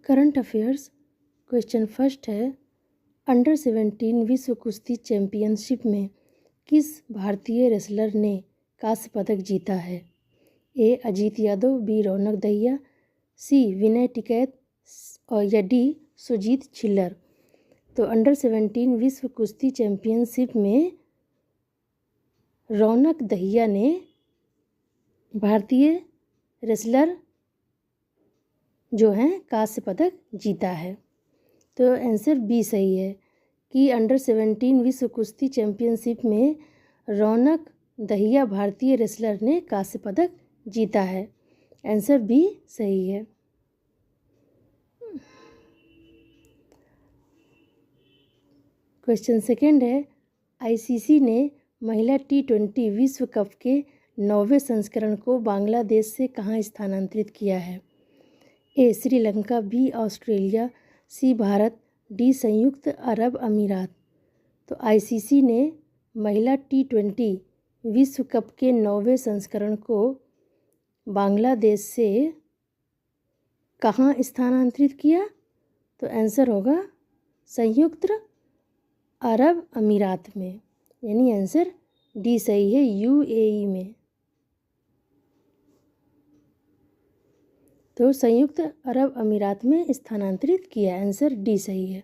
Current affairs. Question first है, under 17 विश्व कुश्ती चैंपियनशिप में किस भारतीय रेसलर ने कांस्य पदक जीता है? ए अजीत यादव, बी रौनक दहिया, सी विनय टिकैत और या डी सुजीत छिल्लर। तो अंडर 17 विश्व कुश्ती चैंपियनशिप में रौनक दहिया ने भारतीय रेसलर जो हैं कांस्य पदक जीता है। तो आंसर बी सही है कि अंडर 17 विश्व कुश्ती चैंपियनशिप में रौनक दहिया भारतीय रेसलर ने कांस्य पदक जीता है। आंसर बी सही है। क्वेश्चन सेकंड है, आईसीसी ने महिला T20 विश्व कप के 9वें संस्करण को बांग्लादेश से कहाँ स्थानांतरित किया है? ए श्रीलंका, बी ऑस्ट्रेलिया, सी भारत, डी संयुक्त अरब अमीरात। तो आईसीसी ने महिला T20 विश्व कप के 9वें संस्करण को बांग्लादेश से कहाँ स्थानांतरित किया? तो आंसर होगा संयुक्त अरब अमीरात में, यानी आंसर डी सही है, यूएई में। तो संयुक्त अरब अमीरात में स्थानांतरित किया, आंसर डी सही है।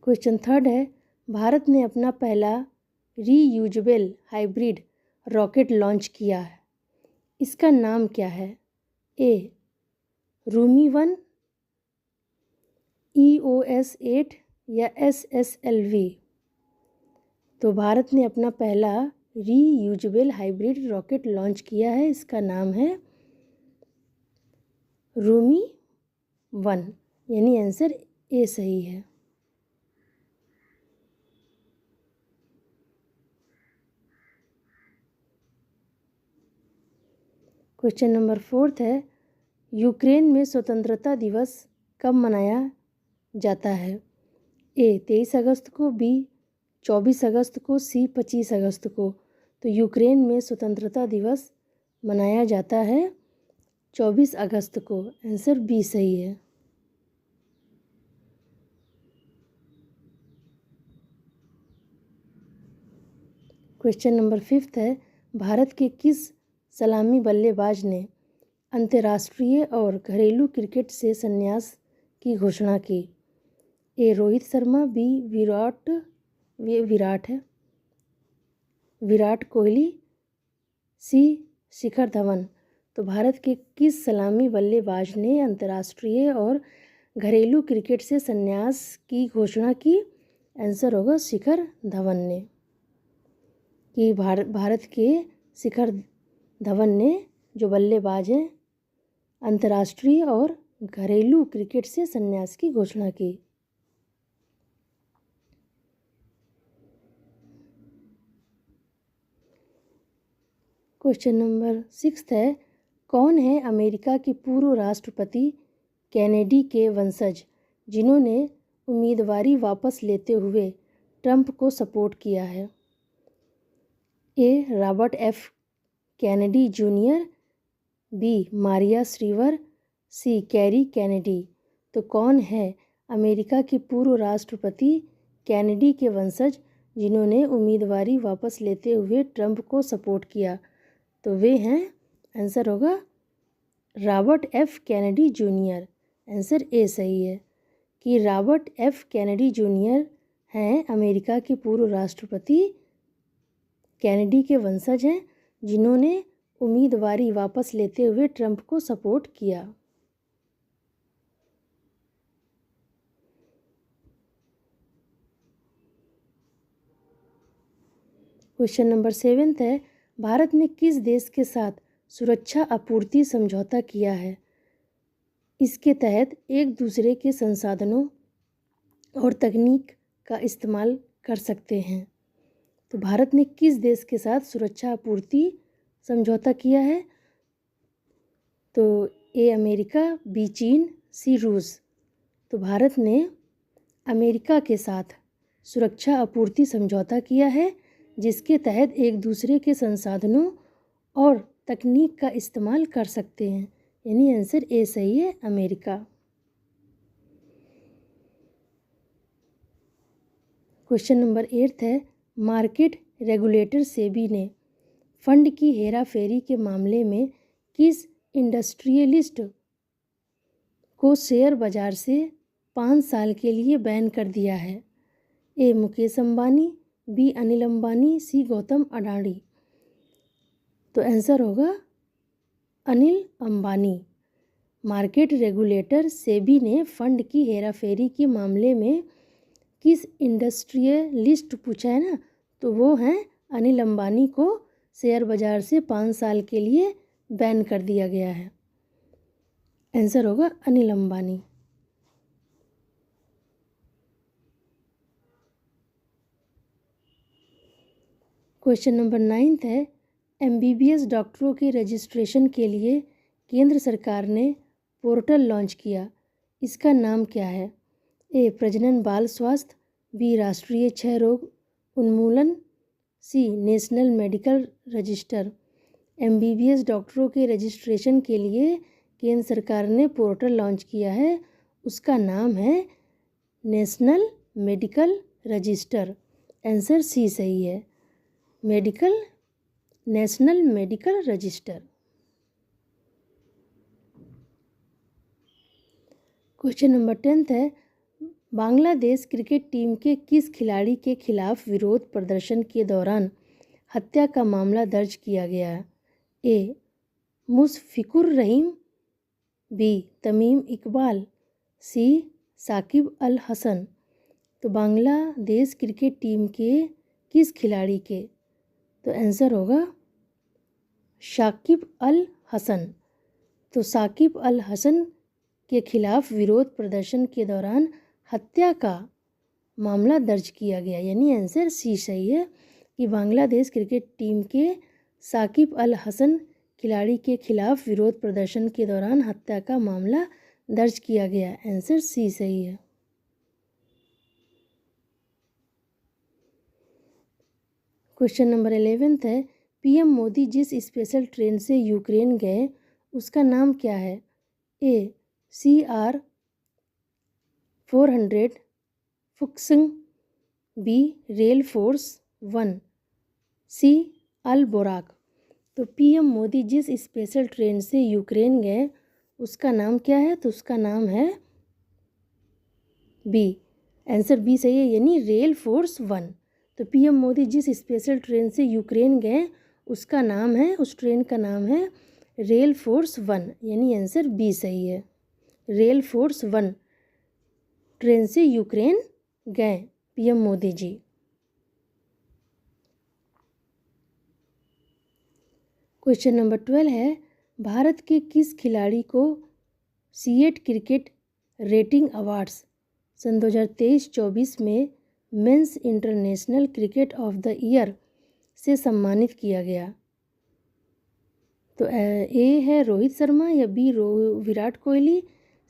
क्वेश्चन थर्ड है, भारत ने अपना पहला रीयूजेबल हाइब्रिड रॉकेट लॉन्च किया है, इसका नाम क्या है? ए रूमी 1, EOS-8 या SSLV। तो भारत ने अपना पहला रीयूजेबल हाइब्रिड रॉकेट लॉन्च किया है, इसका नाम है रूमी 1, यानी आंसर ए सही है। क्वेश्चन नंबर 4 है, यूक्रेन में स्वतंत्रता दिवस कब मनाया जाता है? ए 23 अगस्त को, बी 24 अगस्त को, सी 25 अगस्त को। तो यूक्रेन में स्वतंत्रता दिवस मनाया जाता है 24 अगस्त को, आंसर बी सही है। क्वेश्चन नंबर 5 है, भारत के किस सलामी बल्लेबाज ने अंतर्राष्ट्रीय और घरेलू क्रिकेट से संन्यास की घोषणा की? ए रोहित शर्मा, बी विराट कोहली, सी शिखर धवन। तो भारत के किस सलामी बल्लेबाज ने अंतर्राष्ट्रीय और घरेलू क्रिकेट से संन्यास की घोषणा की? आंसर होगा शिखर धवन ने, कि भारत के शिखर धवन ने जो बल्लेबाज हैं अंतर्राष्ट्रीय और घरेलू क्रिकेट से संन्यास की घोषणा की। क्वेश्चन नंबर 6 है, कौन है अमेरिका के पूर्व राष्ट्रपति कैनेडी के वंशज जिन्होंने उम्मीदवारी वापस लेते हुए ट्रंप को सपोर्ट किया है? A Robert F Kennedy junior, B Maria Shriver, C Kerry Kennedy. तो कौन है अमेरिका के पूर्व राष्ट्रपति कैनेडी के वंशज जिन्होंने उम्मीदवारी वापस लेते हुए ट्रंप को सपोर्ट किया? तो वे हैं, आंसर होगा Robert F Kennedy junior, answer A सही है कि रॉबर्ट एफ कैनेडी जूनियर हैं अमेरिका के पूर्व राष्ट्रपति कैनेडी के वंशज हैं जिन्होंने उम्मीदवारी वापस लेते हुए ट्रंप को सपोर्ट किया। क्वेश्चन नंबर 7 है, भारत ने किस देश के साथ सुरक्षा आपूर्ति समझौता किया है? इसके तहत एक दूसरे के संसाधनों और तकनीक का इस्तेमाल कर सकते हैं। तो भारत ने किस देश के साथ सुरक्षा आपूर्ति समझौता किया है? तो ए अमेरिका, बी चीन, सी रूस। तो भारत ने अमेरिका के साथ सुरक्षा आपूर्ति समझौता किया है जिसके तहत एक दूसरे के संसाधनों और तकनीक का इस्तेमाल कर सकते हैं, यानी आंसर ए सही है, अमेरिका। क्वेश्चन नंबर 8 है, मार्केट रेगुलेटर सेबी ने फंड की हेराफेरी के मामले में किस इंडस्ट्रियलिस्ट को शेयर बाजार से 5 साल के लिए बैन कर दिया है? ए मुकेश अंबानी, बी अनिल अंबानी, सी गौतम अडानी। तो आंसर होगा अनिल अंबानी। मार्केट रेगुलेटर सेबी ने फंड की हेराफेरी के मामले में किस इंडस्ट्रियलिस्ट पूछा है ना, तो वो हैं अनिल अंबानी को शेयर बाजार से 5 साल के लिए बैन कर दिया गया है। आंसर होगा अनिल अंबानी। क्वेश्चन नंबर 9 है, MBBS डॉक्टरों के रजिस्ट्रेशन के लिए केंद्र सरकार ने पोर्टल लॉन्च किया, इसका नाम क्या है? ए प्रजनन बाल स्वास्थ्य, बी राष्ट्रीय क्षय रोग उन्मूलन, सी नेशनल मेडिकल रजिस्टर। MBBS डॉक्टरों के रजिस्ट्रेशन के लिए केंद्र सरकार ने पोर्टल लॉन्च किया है, उसका नाम है national medical register. Answer C सही है, national medical register. Question number 10 है, बांग्लादेश क्रिकेट टीम के किस खिलाड़ी के खिलाफ विरोध प्रदर्शन के दौरान हत्या का मामला दर्ज किया गया? ए मुशफिकुर रहीम, बी तमीम इकबाल, सी साकिब अल हसन। तो बांग्लादेश क्रिकेट टीम के किस खिलाड़ी के? तो आंसर होगा शाकिब अल हसन। तो साकिब अल हसन के खिलाफ विरोध प्रदर्शन के दौरान हत्या का मामला दर्ज किया गया, यानी आंसर सी सही है कि बांग्लादेश क्रिकेट टीम के साकिब अल हसन खिलाड़ी के खिलाफ विरोध प्रदर्शन के दौरान हत्या का मामला दर्ज किया गया। आंसर सी सही है। क्वेश्चन नंबर 11 है, PM मोदी जिस स्पेशल ट्रेन से यूक्रेन गए उसका नाम क्या है? ए CR 400 फुक्सिंग, बी रेल फोर्स 1, सी अल बोराक। तो PM मोदी जिस स्पेशल ट्रेन से यूक्रेन गए उसका नाम क्या है? तो उसका नाम है बी। आंसर बी सही है, यानी रेल फोर्स 1। तो PM मोदी जिस स्पेशल ट्रेन से यूक्रेन गए उसका नाम है, उस ट्रेन का नाम है रेल फोर्स 1, यानी आंसर बी सही है, रेल फोर्स 1 ट्रेन से यूक्रेन गए PM Modi ji. Question number 12 है, भारत के किस खिलाड़ी को सीएट क्रिकेट रेटिंग अवार्ड्स सन 2023-24 में men's international cricket of the year से सम्मानित किया गया? तो ए है रोहित शर्मा, या बी विराट कोहली,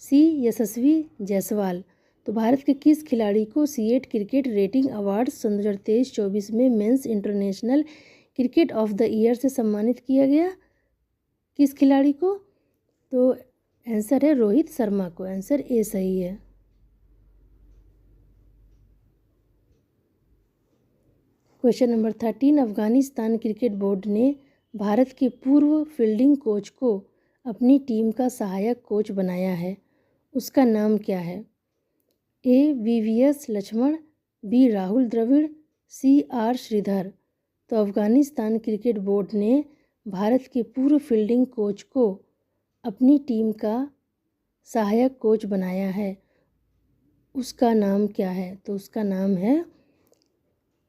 सी यशस्वी जायसवाल। तो भारत के किस खिलाड़ी को सीएट क्रिकेट रेटिंग अवार्ड सन 2023-24 में men's international cricket of the year से सम्मानित किया गया? किस खिलाड़ी को? तो आंसर है रोहित शर्मा को। आंसर ए सही है। Question number 13, Afghanistan cricket board ने भारत के पूर्व फील्डिंग कोच को अपनी टीम का सहायक कोच बनाया है, उसका नाम क्या है? ए VVS लक्ष्मण, बी राहुल द्रविड़, सी R श्रीधर। तो अफगानिस्तान क्रिकेट बोर्ड ने भारत के पूर्व फील्डिंग कोच को अपनी टीम का सहायक कोच बनाया है, उसका नाम क्या है? तो उसका नाम है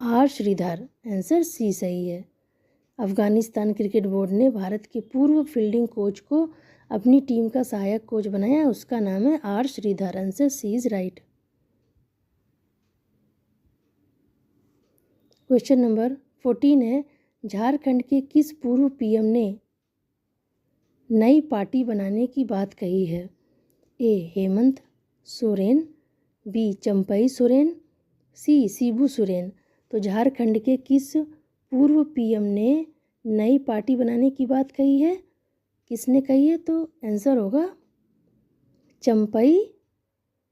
R श्रीधर। आंसर सी सही है। अफगानिस्तान क्रिकेट बोर्ड ने भारत के पूर्व फील्डिंग कोच को अपनी टीम का सहायक कोच बनाया है, उसका नाम है R Sridhar. Answer C is right. Question number 14 है, झारखंड के किस पूर्व PM ने नई पार्टी बनाने की बात कही है? ए हेमंत सोरेन, बी चंपई सोरेन, सी शिबू सोरेन। तो झारखंड के किस पूर्व PM ने नई पार्टी बनाने की बात कही है। किसने कही है? तो आंसर होगा चंपई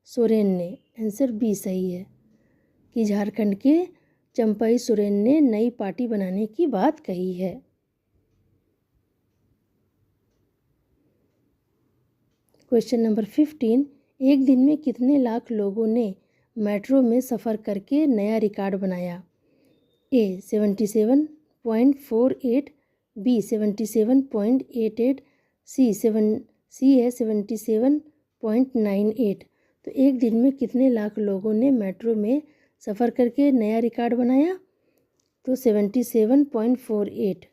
सोरेन ने। आंसर बी सही है कि झारखंड के चंपई सोरेन ने नई पार्टी बनाने की बात कही है। क्वेश्चन नंबर 15, एक दिन में कितने लाख लोगों ने मेट्रो में सफ़र करके नया रिकॉर्ड बनाया? ए 77.48, बी 77.88, सी है 77.98। तो एक दिन में कितने लाख लोगों ने मेट्रो में सफ़र करके नया रिकॉर्ड बनाया? तो 77.48।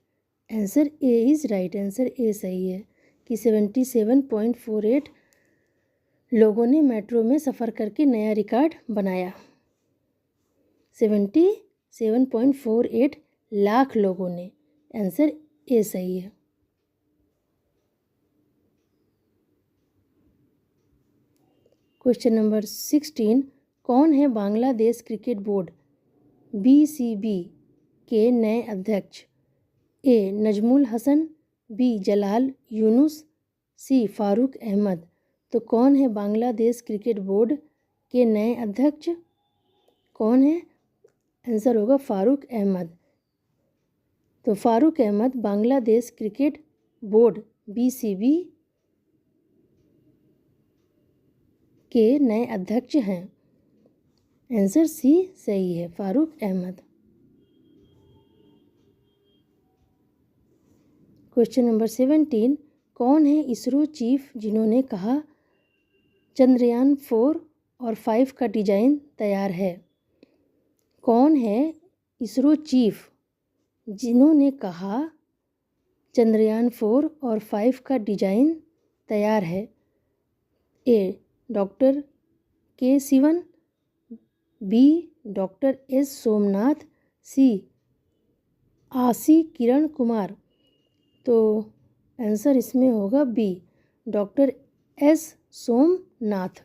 Answer A is right. Answer A सही है कि 77.48 लोगों ने मेट्रो में सफ़र करके नया रिकॉर्ड बनाया। 77.48 लाख लोगों ने। आंसर ए सही है। क्वेश्चन नंबर 16, कौन है बांग्लादेश क्रिकेट बोर्ड BCB के नए अध्यक्ष? ए नजमुल हसन, बी जलाल यूनुस, सी फारूक अहमद। तो कौन है बांग्लादेश क्रिकेट बोर्ड के नए अध्यक्ष? कौन है? आंसर होगा फारूक अहमद। तो Farooq Ahmed Bangladesh cricket board BCB के नए अध्यक्ष हैं। आंसर सी सही है, फारूक अहमद। क्वेश्चन नंबर 17, कौन है इसरो चीफ जिन्होंने कहा चंद्रयान 4 और 5 का डिजाइन तैयार है? कौन है इसरो चीफ जिन्होंने कहा चंद्रयान 4 और 5 का डिजाइन तैयार है? A doctor K Sivan, B doctor S Somnath, C A S Kiran Kumar. तो आंसर इसमें होगा बी डॉक्टर एस सोमनाथ।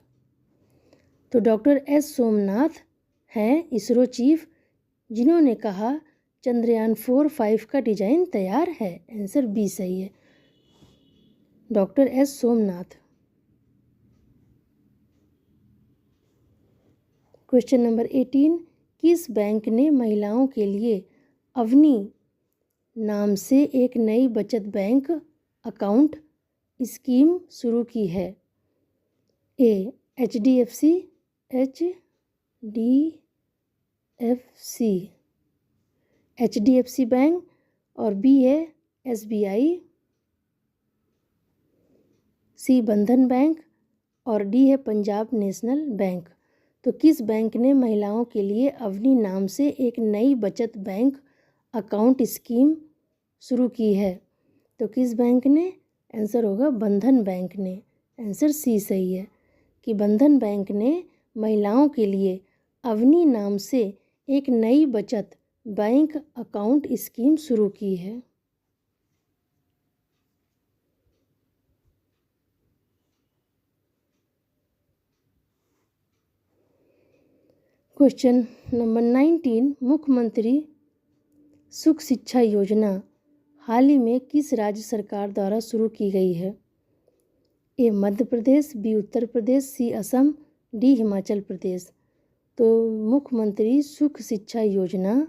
तो डॉक्टर एस सोमनाथ हैं इसरो चीफ जिन्होंने कहा चंद्रयान 4-5 का डिजाइन तैयार है। आंसर बी सही है, doctor S Somnath. Question number 18, किस बैंक ने महिलाओं के लिए अवनी नाम से एक नई बचत बैंक अकाउंट स्कीम शुरू की है? ए HDFC बैंक, और बी है SBI, सी बंधन बैंक, और डी है पंजाब नेशनल बैंक। तो किस बैंक ने महिलाओं के लिए अवनी नाम से एक नई बचत बैंक अकाउंट स्कीम शुरू की है? तो किस बैंक ने? आंसर होगा बंधन बैंक ने। आंसर सी सही है कि बंधन बैंक ने महिलाओं के लिए अवनी नाम से एक नई बचत बैंक अकाउंट स्कीम शुरू की है। क्वेश्चन नंबर 19, मुख्यमंत्री सुख शिक्षा योजना हाल ही में किस राज्य सरकार द्वारा शुरू की गई है? ए मध्य प्रदेश, बी उत्तर प्रदेश, सी असम, डी हिमाचल प्रदेश। तो मुख्यमंत्री सुख शिक्षा योजना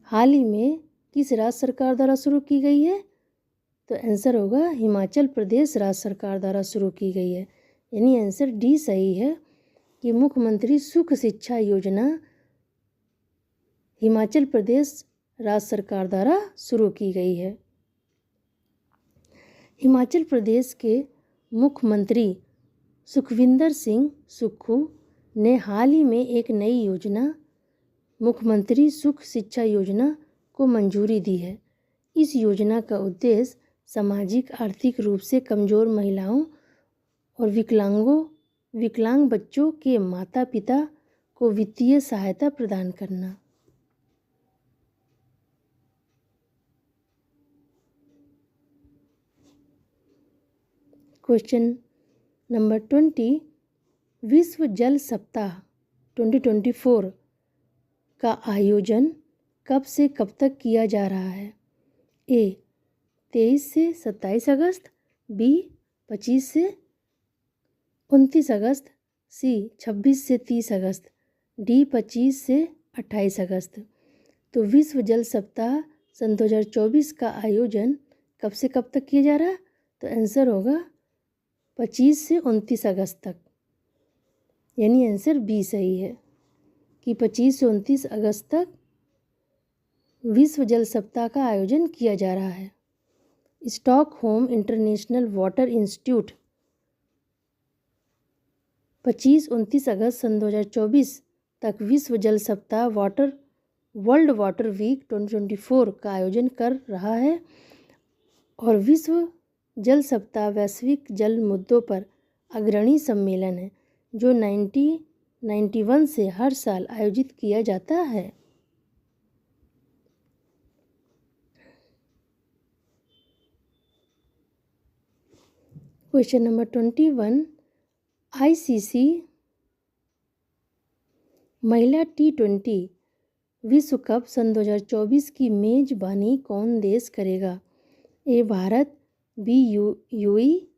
हाल ही में किस राज्य सरकार द्वारा शुरू की गई है? तो आंसर होगा हिमाचल प्रदेश राज्य सरकार द्वारा शुरू की गई है। यानी आंसर डी सही है कि मुख्यमंत्री सुख शिक्षा योजना हिमाचल प्रदेश राज्य सरकार द्वारा शुरू की गई है। हिमाचल प्रदेश के मुख्यमंत्री सुखविंदर सिंह सुक्खू ने हाल ही में एक नई योजना मुख्यमंत्री सुख शिक्षा योजना को मंजूरी दी है। इस योजना का उद्देश्य सामाजिक आर्थिक रूप से कमज़ोर महिलाओं और विकलांग बच्चों के माता पिता को वित्तीय सहायता प्रदान करना। क्वेश्चन नंबर 20, विश्व जल सप्ताह 2024 का आयोजन कब से कब तक किया जा रहा है? ए 23 से 27 अगस्त, बी 25 से 29 अगस्त, सी 26 से 30 अगस्त, डी 25 से 28 अगस्त। तो विश्व जल सप्ताह सन 2024 का आयोजन कब से कब तक किया जा रहा है? तो आंसर होगा 25 से 29 अगस्त तक, यानी आंसर बी सही है कि 25 से 29 अगस्त तक विश्व जल सप्ताह का आयोजन किया जा रहा है। स्टॉकहोम इंटरनेशनल वाटर इंस्टीट्यूट 25-29 अगस्त सन 2024 तक विश्व जल सप्ताह वर्ल्ड वाटर वीक 2024 का आयोजन कर रहा है और विश्व जल सप्ताह वैश्विक जल मुद्दों पर अग्रणी सम्मेलन है जो 1991 से हर साल आयोजित किया जाता है। क्वेश्चन नंबर 21, आईसीसी महिला T20 विश्व कप सन 2024 की मेजबानी कौन देश करेगा? ए भारत, बी यूएई,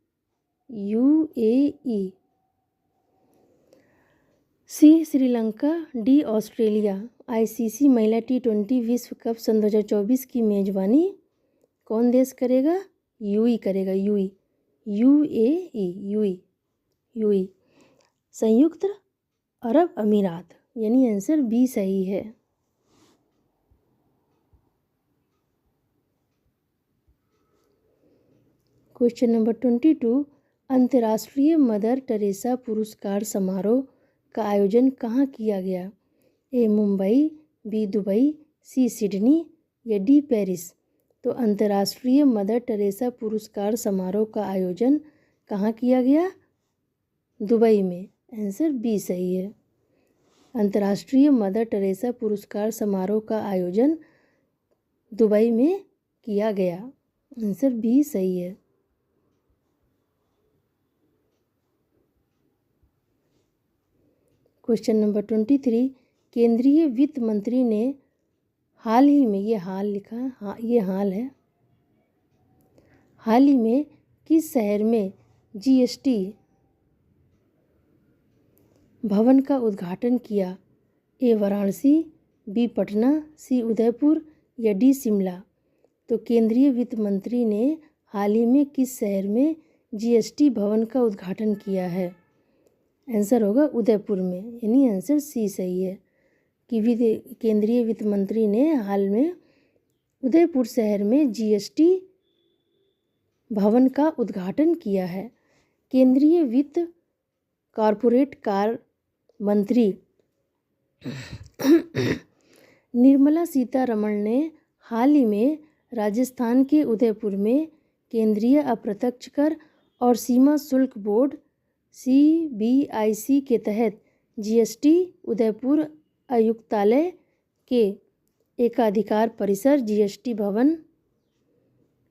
सी श्रीलंका, डी ऑस्ट्रेलिया। आईसीसी महिला T20 विश्व कप सन 2024 की मेजबानी कौन देश करेगा? यूएई करेगा, यूएई, संयुक्त अरब अमीरात, यानी आंसर बी सही है। क्वेश्चन नंबर 22, अंतर्राष्ट्रीय मदर टेरेसा पुरस्कार समारोह का आयोजन कहाँ किया गया? ए मुंबई, बी दुबई, सी सिडनी या डी पेरिस। तो अंतर्राष्ट्रीय मदर टेरेसा पुरस्कार समारोह का आयोजन कहाँ किया गया? दुबई में, आंसर बी सही है। अंतर्राष्ट्रीय मदर टेरेसा पुरस्कार समारोह का आयोजन दुबई में किया गया, आंसर बी सही है। क्वेश्चन नंबर 23, केंद्रीय वित्त मंत्री ने हाल ही में, ये हाल लिखा है, हाँ ये हाल है, हाल ही में किस शहर में जीएसटी भवन का उद्घाटन किया? ए वाराणसी, बी पटना, सी उदयपुर या डी शिमला। तो केंद्रीय वित्त मंत्री ने हाल ही में किस शहर में जीएसटी भवन का उद्घाटन किया है? आंसर होगा उदयपुर में, यानी आंसर सी सही है कि केंद्रीय वित्त मंत्री ने हाल में उदयपुर शहर में जीएसटी भवन का उद्घाटन किया है। केंद्रीय वित्त कॉरपोरेट कार्य मंत्री निर्मला सीतारमण ने हाल ही में राजस्थान के उदयपुर में केंद्रीय अप्रत्यक्ष कर और सीमा शुल्क बोर्ड CBIC के तहत जीएसटी उदयपुर आयुक्तालय के एकाधिकार परिसर जीएसटी भवन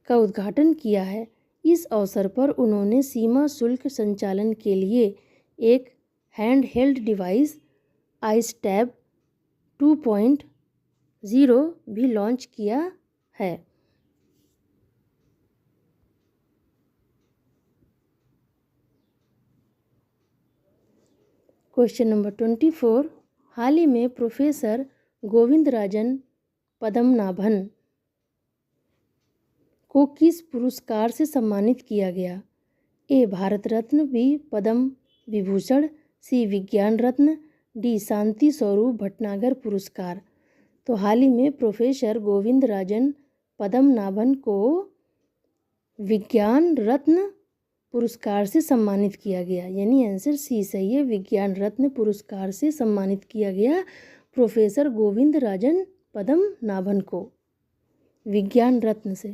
का उद्घाटन किया है। इस अवसर पर उन्होंने सीमा शुल्क संचालन के लिए एक हैंडहेल्ड डिवाइस आईस्टैब 2.0 भी लॉन्च किया है। क्वेश्चन नंबर 24, हाल ही में प्रोफेसर गोविंदराजन पद्मनाभन को किस पुरस्कार से सम्मानित किया गया? ए भारत रत्न, बी पद्म विभूषण, सी विज्ञान रत्न, डी शांति स्वरूप भटनागर पुरस्कार। तो हाल ही में प्रोफेसर गोविंदराजन पद्मनाभन को विज्ञान रत्न पुरस्कार से सम्मानित किया गया, यानी आंसर सी सही है, विज्ञान रत्न पुरस्कार से सम्मानित किया गया प्रोफेसर गोविंदराजन पद्मनाभन को विज्ञान रत्न से।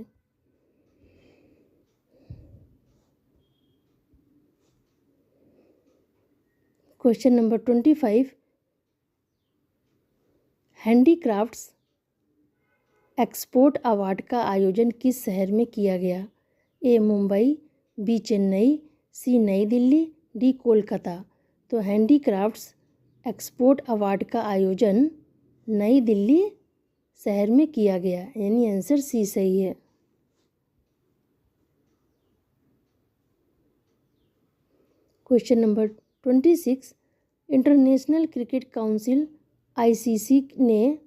Question number 25, handicrafts export award का आयोजन किस शहर में किया गया? ए मुंबई, बी चेन्नई, सी नई दिल्ली, डी कोलकाता। तो हैंडीक्राफ्ट्स एक्सपोर्ट अवार्ड का आयोजन नई दिल्ली शहर में किया गया, यानी आंसर सी सही है। Question number 26, international cricket council ICC ने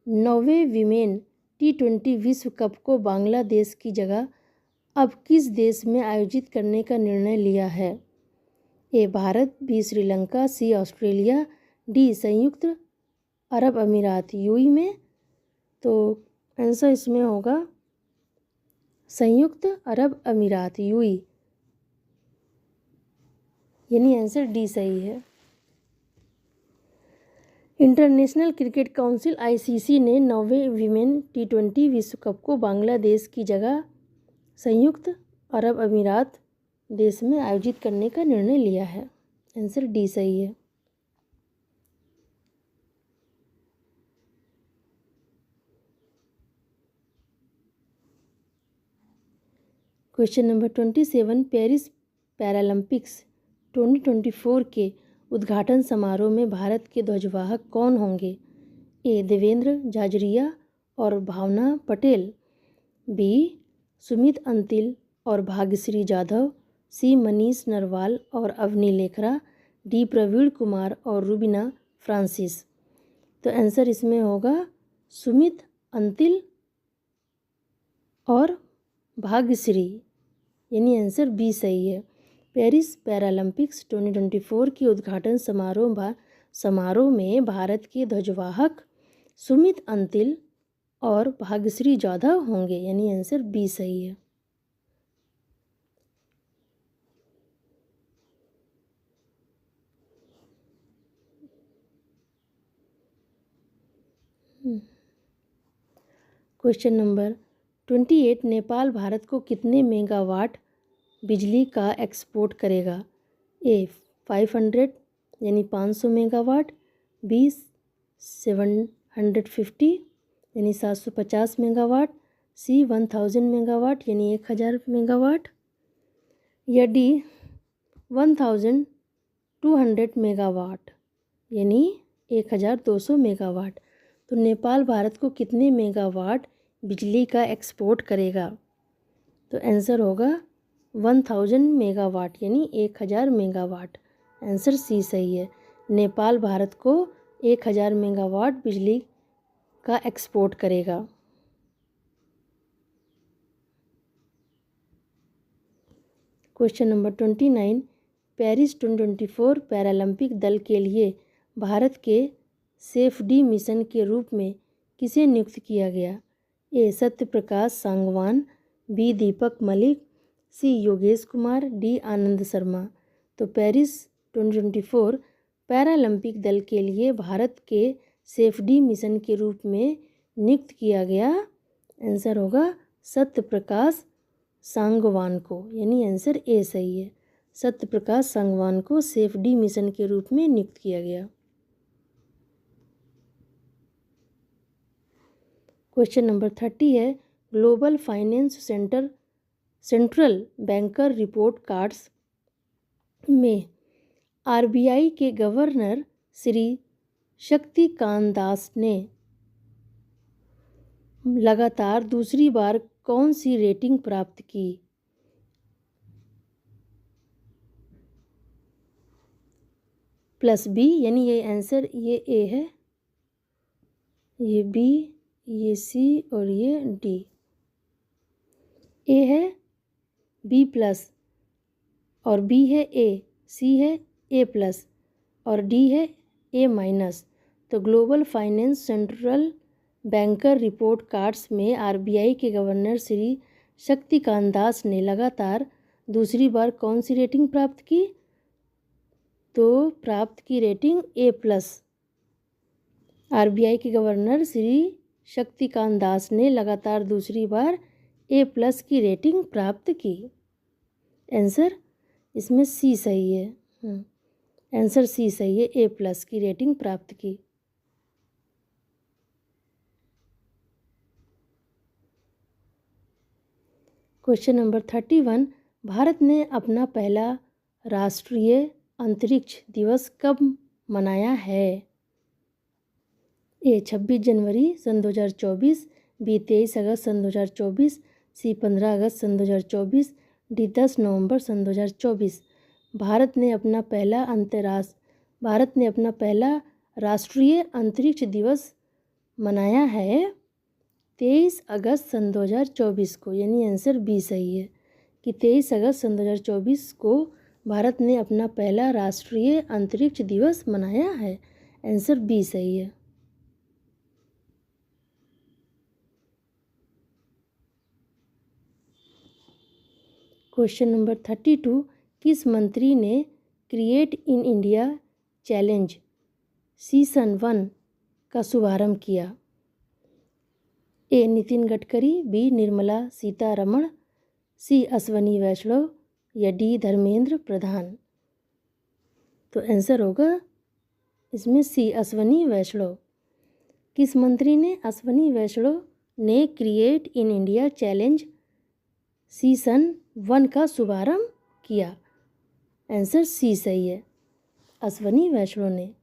9वें विमेन T20 विश्व कप को बांग्लादेश की जगह अब किस देश में आयोजित करने का निर्णय लिया है? A Bharat, B Sri Lanka, C Australia, D संयुक्त अरब अमीरात यूएई में। तो आंसर इसमें होगा संयुक्त अरब अमीरात यूएई, यानी आंसर डी सही है। इंटरनेशनल क्रिकेट काउंसिल ICC ने 9वें विमेन T20 विश्व कप को बांग्लादेश की जगह संयुक्त अरब अमीरात देश में आयोजित करने का निर्णय लिया है। आंसर डी सही है। क्वेश्चन नंबर 27, पेरिस पैरालंपिक्स 2024 के उद्घाटन समारोह में भारत के ध्वजवाहक कौन होंगे? ए देवेंद्र झाझरिया और भावना पटेल, बी सुमित अंतिल और भाग्यश्री जाधव, सी मनीष नरवाल और अवनी लेखरा, डी प्रवीण कुमार और रुबीना फ्रांसिस। तो आंसर इसमें होगा सुमित अंतिल और भाग्यश्री, यानी आंसर बी सही है। पेरिस पैरालंपिक्स 2024 के उद्घाटन समारोह में भारत के ध्वजवाहक सुमित अंतिल और भाग्यश्री जाधव होंगे, यानी आंसर बी सही है। क्वेश्चन नंबर 28, नेपाल भारत को कितने मेगावाट बिजली का एक्सपोर्ट करेगा? ए 500 यानी 500 मेगावाट, बी 750 यानी 750 मेगावाट, सी 1000 मेगावाट यानी 1000 मेगावाट, या डी 1200 मेगावाट यानी 1200 मेगावाट। तो नेपाल भारत को कितने मेगावाट बिजली का एक्सपोर्ट करेगा? तो आंसर होगा 1000 मेगावाट यानी 1000 मेगावाट। आंसर सी सही है। नेपाल भारत को 1000 मेगावाट बिजली का एक्सपोर्ट करेगा। क्वेश्चन नंबर 29, पेरिस 2024 पैरालंपिक दल के लिए भारत के सेफडी मिशन के रूप में किसे नियुक्त किया गया? ए सत्यप्रकाश सांगवान, बी दीपक मलिक, सी योगेश कुमार, डी आनंद शर्मा। तो पेरिस 2024 पैरालंपिक दल के लिए भारत के सेफडी मिशन के रूप में नियुक्त किया गया, आंसर होगा सत्यप्रकाश सांगवान को, यानी आंसर ए सही है। सत्यप्रकाश सांगवान को सेफडी मिशन के रूप में नियुक्त किया गया। क्वेश्चन नंबर 30 है, global finance central banker report cards में RBI के गवर्नर श्री शक्तिकांत दास ने लगातार दूसरी बार कौन सी रेटिंग प्राप्त की? +B, यानी ये आंसर ये ए है, ये B, ये C और ये D। ए है B+ और B है A, C है A+ और D है A-। तो global finance central banker report cards में RBI के गवर्नर श्री शक्तिकांत दास ने लगातार दूसरी बार कौन सी रेटिंग प्राप्त की? तो प्राप्त की रेटिंग A+। RBI के गवर्नर श्री शक्तिकांत दास ने लगातार दूसरी बार A+ की रेटिंग प्राप्त की। आंसर इसमें सी सही है। आंसर सी सही है, A+ की रेटिंग प्राप्त की। क्वेश्चन नंबर 31, भारत ने अपना पहला राष्ट्रीय अंतरिक्ष दिवस कब मनाया है? ए 26 जनवरी सन 2024, बी 23 अगस्त सन 2024, सी 15 अगस्त सन 2024, डी 10 नवंबर सन 2024। भारत ने अपना पहला राष्ट्रीय अंतरिक्ष दिवस मनाया है 23 अगस्त सन 2024 को, यानी आंसर बी सही है कि 23 अगस्त सन 2024 को भारत ने अपना पहला राष्ट्रीय अंतरिक्ष दिवस मनाया है। आंसर बी सही है। क्वेश्चन नंबर 32, किस मंत्री ने create in India challenge season 1 का शुभारंभ किया? ए नितिन गडकरी, बी निर्मला सीतारमण, सी अश्वनी वैष्णव या डी धर्मेंद्र प्रधान। तो आंसर होगा इसमें सी अश्वनी वैष्णव। किस मंत्री ने? अश्वनी वैष्णव ने create in India challenge season 1 का शुभारंभ किया। आंसर सी सही है, अश्वनी वैष्णव ने।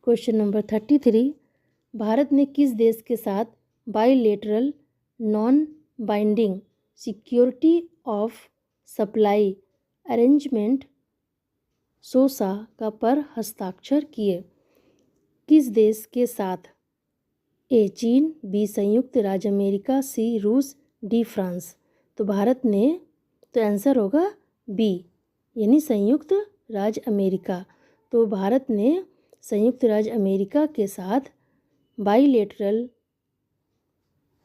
क्वेश्चन नंबर 33, भारत ने किस देश के साथ bilateral non binding security of supply arrangement SOSA का पर हस्ताक्षर किए? किस देश के साथ? ए चीन, बी संयुक्त राज्य अमेरिका, सी रूस, डी फ्रांस। तो भारत ने, तो आंसर होगा बी यानी संयुक्त राज्य अमेरिका। तो भारत ने संयुक्त राज्य अमेरिका के साथ bilateral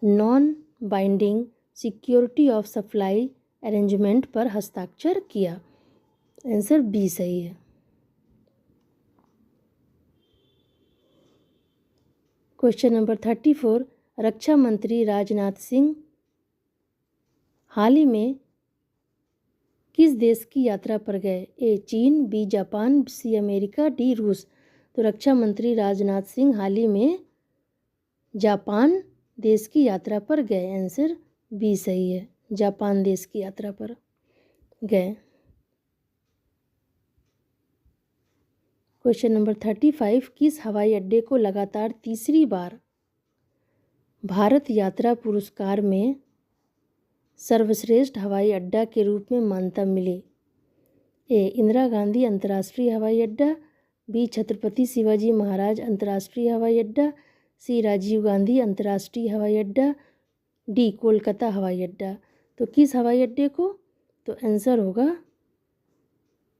non binding security of supply arrangement पर हस्ताक्षर किया। आंसर बी सही है। क्वेश्चन नंबर 34, रक्षा मंत्री राजनाथ सिंह हाल ही में किस देश की यात्रा पर गए? ए चीन, B Japan, C America, D रूस। तो रक्षा मंत्री राजनाथ सिंह हाल ही में जापान देश की यात्रा पर गए। आंसर बी सही है, जापान देश की यात्रा पर गए। क्वेश्चन नंबर 35, किस हवाई अड्डे को लगातार तीसरी बार भारत यात्रा पुरस्कार में सर्वश्रेष्ठ हवाई अड्डा के रूप में मान्यता मिली? ए इंदिरा गांधी अंतर्राष्ट्रीय हवाई अड्डा, बी छत्रपति शिवाजी महाराज अंतर्राष्ट्रीय हवाई अड्डा, सी राजीव गांधी अंतर्राष्ट्रीय हवाई अड्डा, डी कोलकाता हवाई अड्डा। तो किस हवाई अड्डे को? तो आंसर होगा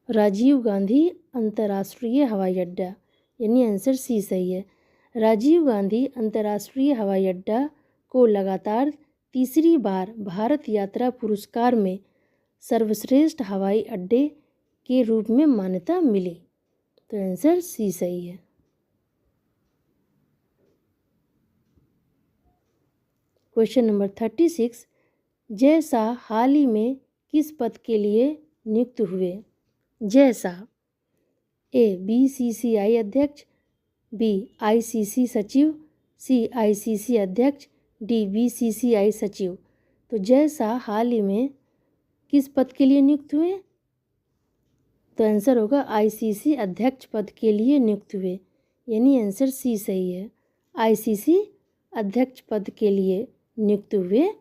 राजीव गांधी अंतर्राष्ट्रीय हवाई अड्डा, यानी आंसर सी सही है। राजीव गांधी अंतर्राष्ट्रीय हवाई अड्डा को लगातार तीसरी बार भारत यात्रा पुरस्कार में सर्वश्रेष्ठ हवाई अड्डे के रूप में मान्यता मिली। तो आंसर सी सही है। क्वेश्चन नंबर 36, जय शाह हाल ही में किस पद के लिए नियुक्त हुए? जय शाह ए BCCI अध्यक्ष, बी ICC सचिव, सी ICC अध्यक्ष, डी BCCI सचिव। तो जय शाह हाल ही में किस पद के लिए नियुक्त हुए? तो आंसर होगा ICC अध्यक्ष पद के लिए नियुक्त हुए, यानी आंसर सी सही है। ICC अध्यक्ष पद के लिए नियुक्त हुए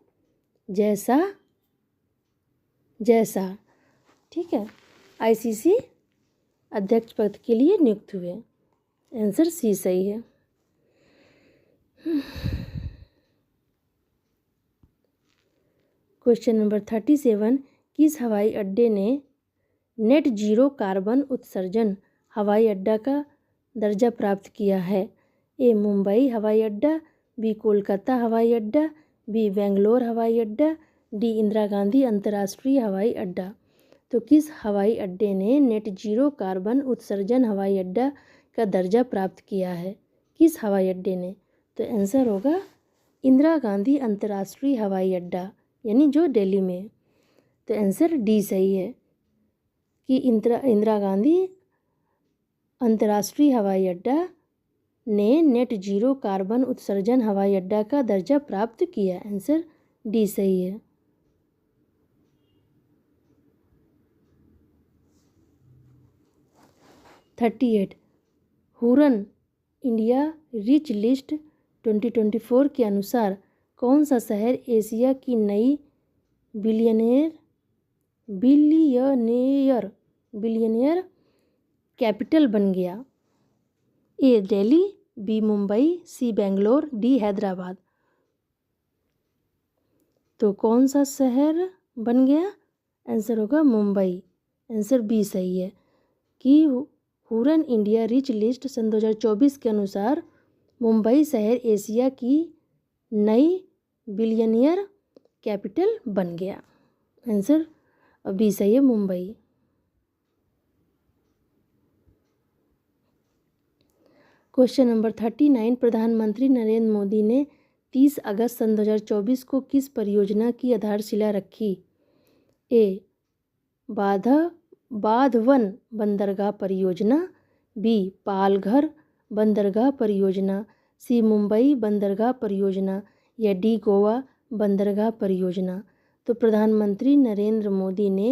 जय शाह, ठीक है, ICC अध्यक्ष पद के लिए नियुक्त हुए। आंसर सी सही है। क्वेश्चन नंबर 37, किस हवाई अड्डे ने नेट जीरो कार्बन उत्सर्जन हवाई अड्डा का दर्जा प्राप्त किया है? ए मुंबई हवाई अड्डा, बी कोलकाता हवाई अड्डा, बी बेंगलोर हवाई अड्डा, डी इंदिरा गांधी अंतर्राष्ट्रीय हवाई अड्डा। तो किस हवाई अड्डे ने नेट जीरो कार्बन उत्सर्जन हवाई अड्डा का दर्जा प्राप्त किया है? किस हवाई अड्डे ने? तो आंसर होगा इंदिरा गांधी अंतर्राष्ट्रीय हवाई अड्डा, यानी जो दिल्ली में। तो आंसर डी सही है कि इंदिरा गांधी अंतर्राष्ट्रीय हवाई अड्डा ने नेट जीरो कार्बन उत्सर्जन हवाई अड्डा का दर्जा प्राप्त किया। आंसर डी सही है। 38 हुरन इंडिया रिच लिस्ट 2024 के अनुसार कौन सा शहर एशिया की नई बिलियनियर कैपिटल बन गया? ए दिल्ली, बी मुंबई, सी बेंगलोर, डी हैदराबाद। तो कौन सा शहर बन गया? आंसर होगा मुंबई। आंसर बी सही है कि हुरन इंडिया रिच लिस्ट सन 2024 के अनुसार मुंबई शहर एशिया की नई बिलियनियर कैपिटल बन गया। आंसर बी सही है, मुंबई। क्वेश्चन नंबर 39 प्रधानमंत्री नरेंद्र मोदी ने 30 अगस्त सन 2024 को किस परियोजना की आधारशिला रखी? ए बाधवन बंदरगाह परियोजना, बी पालघर बंदरगाह परियोजना, सी मुंबई बंदरगाह परियोजना या डी गोवा बंदरगाह परियोजना। तो प्रधानमंत्री नरेंद्र मोदी ने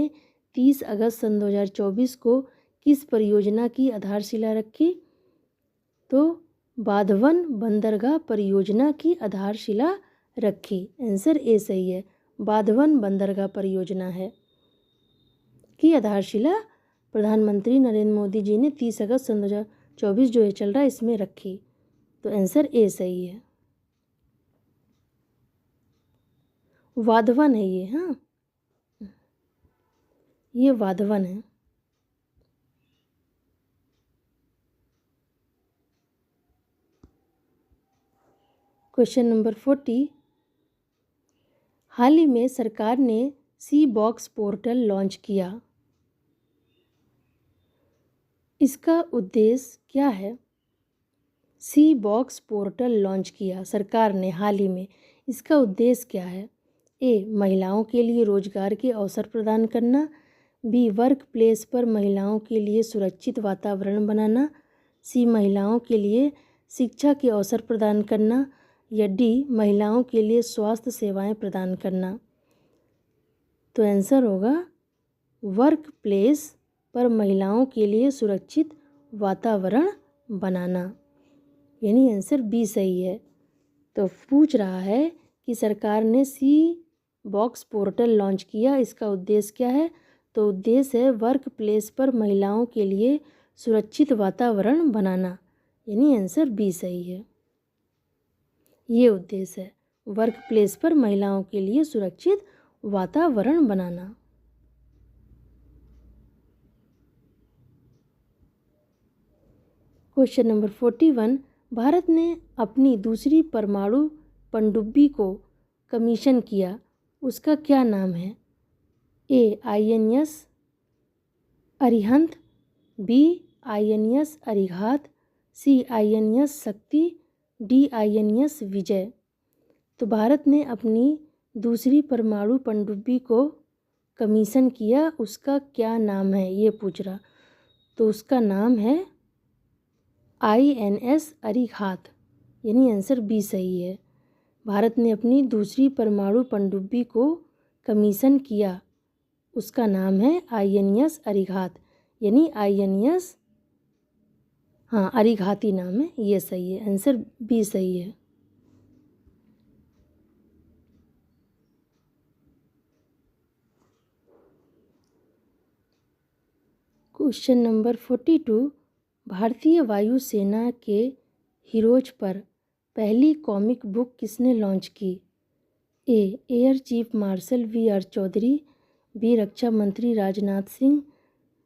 30 अगस्त सन 2024 को किस परियोजना की आधारशिला रखी? तो बाधवन बंदरगाह परियोजना की आधारशिला रखी। आंसर ए सही है, बाधवन बंदरगाह परियोजना है की आधारशिला प्रधानमंत्री नरेंद्र मोदी जी ने 30 अगस्त सन 2024 जो ये चल रहा है इसमें रखी। तो आंसर ए सही है, वाधवन है ये। हाँ, ये वाधवन है। क्वेश्चन नंबर 40 हाल ही में सरकार ने सी बॉक्स पोर्टल लॉन्च किया, इसका उद्देश्य क्या है? सी बॉक्स पोर्टल लॉन्च किया सरकार ने हाल ही में, इसका उद्देश्य क्या है? ए महिलाओं के लिए रोजगार के अवसर प्रदान करना, बी वर्क प्लेस पर महिलाओं के लिए सुरक्षित वातावरण बनाना, सी महिलाओं के लिए शिक्षा के अवसर प्रदान करना या डी महिलाओं के लिए स्वास्थ्य सेवाएं प्रदान करना। तो आंसर होगा वर्क प्लेस पर महिलाओं के लिए सुरक्षित वातावरण बनाना, यानी आंसर बी सही है। तो पूछ रहा है कि सरकार ने सी बॉक्स पोर्टल लॉन्च किया, इसका उद्देश्य क्या है? तो उद्देश्य है वर्क प्लेस पर महिलाओं के लिए सुरक्षित वातावरण बनाना, यानी आंसर बी सही है। ये उद्देश्य है वर्क प्लेस पर महिलाओं के लिए सुरक्षित वातावरण बनाना। क्वेश्चन नंबर 41 भारत ने अपनी दूसरी परमाणु पनडुब्बी को कमीशन किया, उसका क्या नाम है? A INS Arihant, B INS Arighat, C INS Shakti, D INS Vijay. तो भारत ने अपनी दूसरी परमाणु पनडुब्बी को कमीशन किया, उसका क्या नाम है ये पूछ रहा। तो उसका नाम है INS अरिघात, यानी आंसर बी सही है। भारत ने अपनी दूसरी परमाणु पनडुब्बी को कमीशन किया, उसका नाम है INS अरिघात, यानी INS अरिघाती नाम है, ये सही है। आंसर बी सही है। क्वेश्चन नंबर 42 भारतीय वायुसेना के हीरोज पर पहली कॉमिक बुक किसने लॉन्च की? A air chief marshal VR Chaudhary, B रक्षा मंत्री राजनाथ सिंह,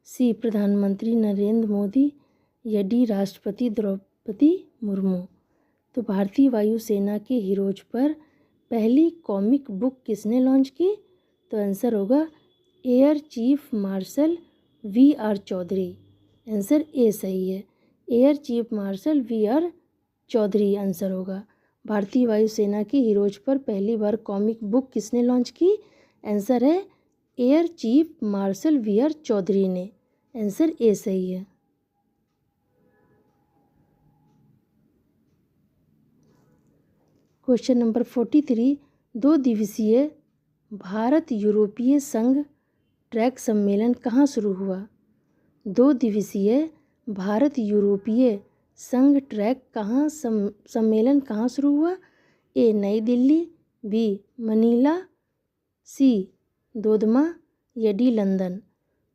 सी प्रधानमंत्री नरेंद्र मोदी या डी राष्ट्रपति द्रौपदी मुर्मू। तो भारतीय वायुसेना के हीरोज पर पहली कॉमिक बुक किसने लॉन्च की? तो आंसर होगा air chief marshal VR Chaudhary. Answer A सही है, air chief marshal VR Chaudhary answer होगा। भारतीय वायुसेना के हीरोज पर पहली बार कॉमिक बुक किसने लॉन्च की? आंसर है air chief marshal VR Chaudhary ने। आंसर ए सही है। क्वेश्चन नंबर 43 2 दिवसीय भारत यूरोपीय संघ ट्रैक सम्मेलन कहाँ शुरू हुआ? 2 दिवसीय भारत यूरोपीय संघ ट्रैक सम्मेलन कहाँ शुरू हुआ? ए नई दिल्ली, बी मनीला, सी दोदमा या डी लंदन।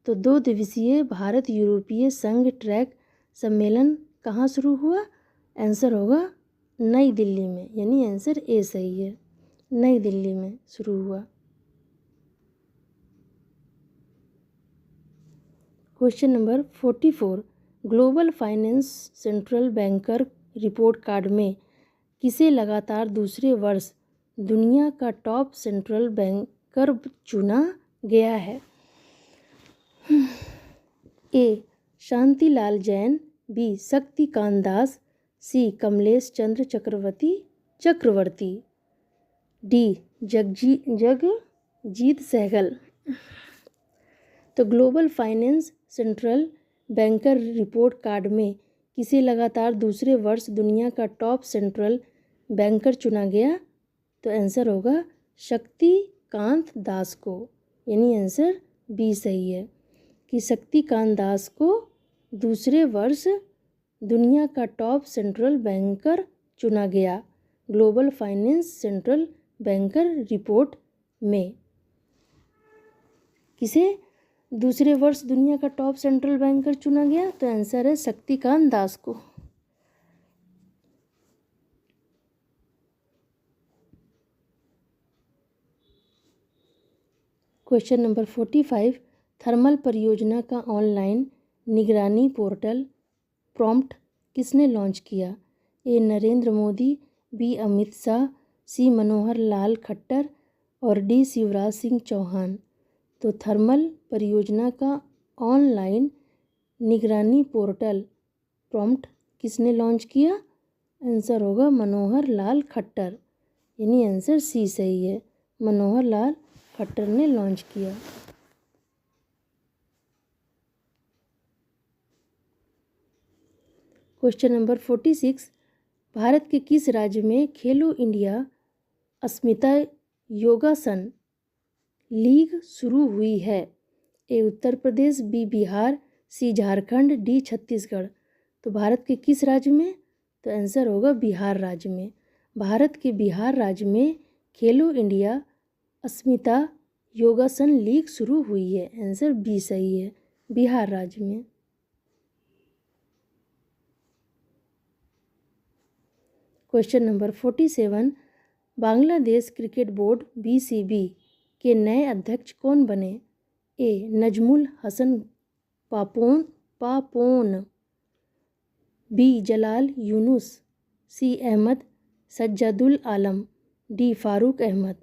तो 2 दिवसीय भारत यूरोपीय संघ ट्रैक सम्मेलन कहाँ शुरू हुआ? आंसर होगा नई दिल्ली में, यानी आंसर ए सही है, नई दिल्ली में शुरू हुआ। Question number 44, global finance central banker report card में किसे लगातार दूसरे वर्ष दुनिया का टॉप सेंट्रल बैंकर चुना गया है? ए शांतिलाल जैन, बी शक्तिकांत दास, सी कमलेश चंद्र चक्रवर्ती, डी जगजीत सहगल। तो global finance central banker report card में किसे लगातार दूसरे वर्ष दुनिया का टॉप सेंट्रल बैंकर चुना गया? तो आंसर होगा शक्तिकांत दास को, यानी आंसर बी सही है कि शक्तिकांत दास को दूसरे वर्ष दुनिया का टॉप सेंट्रल बैंकर चुना गया global finance central banker report में। किसे दूसरे वर्ष दुनिया का टॉप सेंट्रल बैंकर चुना गया? तो आंसर है शक्तिकांत दास को। क्वेश्चन नंबर 45, थर्मल परियोजना का ऑनलाइन निगरानी पोर्टल प्रॉम्प्ट किसने लॉन्च किया? ए नरेंद्र मोदी, बी अमित शाह, सी मनोहर लाल खट्टर और डी शिवराज सिंह चौहान। तो थर्मल परियोजना का ऑनलाइन निगरानी पोर्टल प्रॉम्प्ट किसने लॉन्च किया? आंसर होगा मनोहर लाल खट्टर, यानी आंसर सी सही है, मनोहर लाल खट्टर ने लॉन्च किया। क्वेश्चन नंबर 46, भारत के किस राज्य में खेलो इंडिया अस्मिता योगासन लीग शुरू हुई है? ए उत्तर प्रदेश, बी बिहार, सी झारखंड, डी छत्तीसगढ़। तो भारत के किस राज्य में? तो आंसर होगा बिहार राज्य में। भारत के बिहार राज्य में खेलो इंडिया अस्मिता योगासन लीग शुरू हुई है, आंसर बी सही है, बिहार राज्य में। Question number 47, Bangladesh cricket board BCB के नए अध्यक्ष कौन बने? ए नजमुल हसन पापोन, बी जलाल यूनुस, सी अहमद सज्जादुल आलम, डी फारूक अहमद।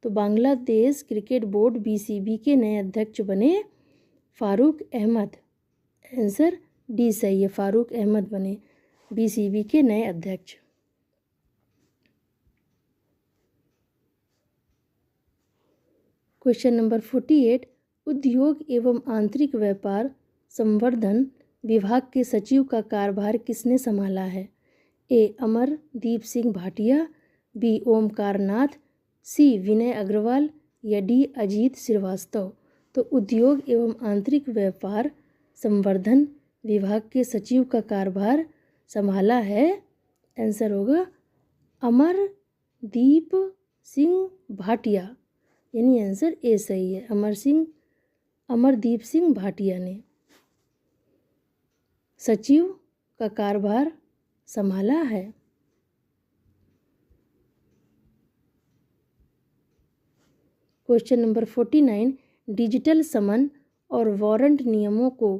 तो बांग्लादेश क्रिकेट बोर्ड BCB के नए अध्यक्ष बने फारूक अहमद, आंसर डी सही है, फारूक अहमद बने BCB के नए अध्यक्ष। क्वेश्चन नंबर 48, उद्योग एवं आंतरिक व्यापार संवर्धन विभाग के सचिव का कार्यभार किसने संभाला है? ए अमरदीप सिंह भाटिया, बी ओमकार नाथ, सी विनय अग्रवाल या डी अजीत श्रीवास्तव। तो उद्योग एवं आंतरिक व्यापार संवर्धन विभाग के सचिव का कार्यभार संभाला है, आंसर होगा अमरदीप सिंह भाटिया, यानी आंसर ए सही है, अमरदीप सिंह भाटिया ने सचिव का कार्यभार संभाला है। क्वेश्चन नंबर 49, डिजिटल समन और वारंट नियमों को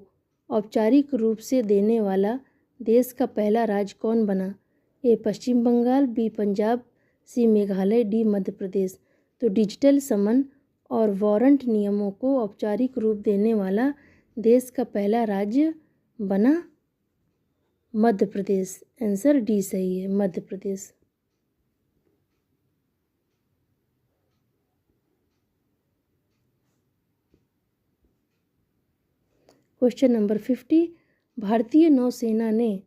औपचारिक रूप से देने वाला देश का पहला राज्य कौन बना? ए पश्चिम बंगाल, बी पंजाब, सी मेघालय, डी मध्य प्रदेश। तो डिजिटल समन और वारंट नियमों को औपचारिक रूप देने वाला देश का पहला राज्य बना मध्य प्रदेश, आंसर डी सही है, मध्य प्रदेश। क्वेश्चन नंबर 50, भारतीय नौसेना ने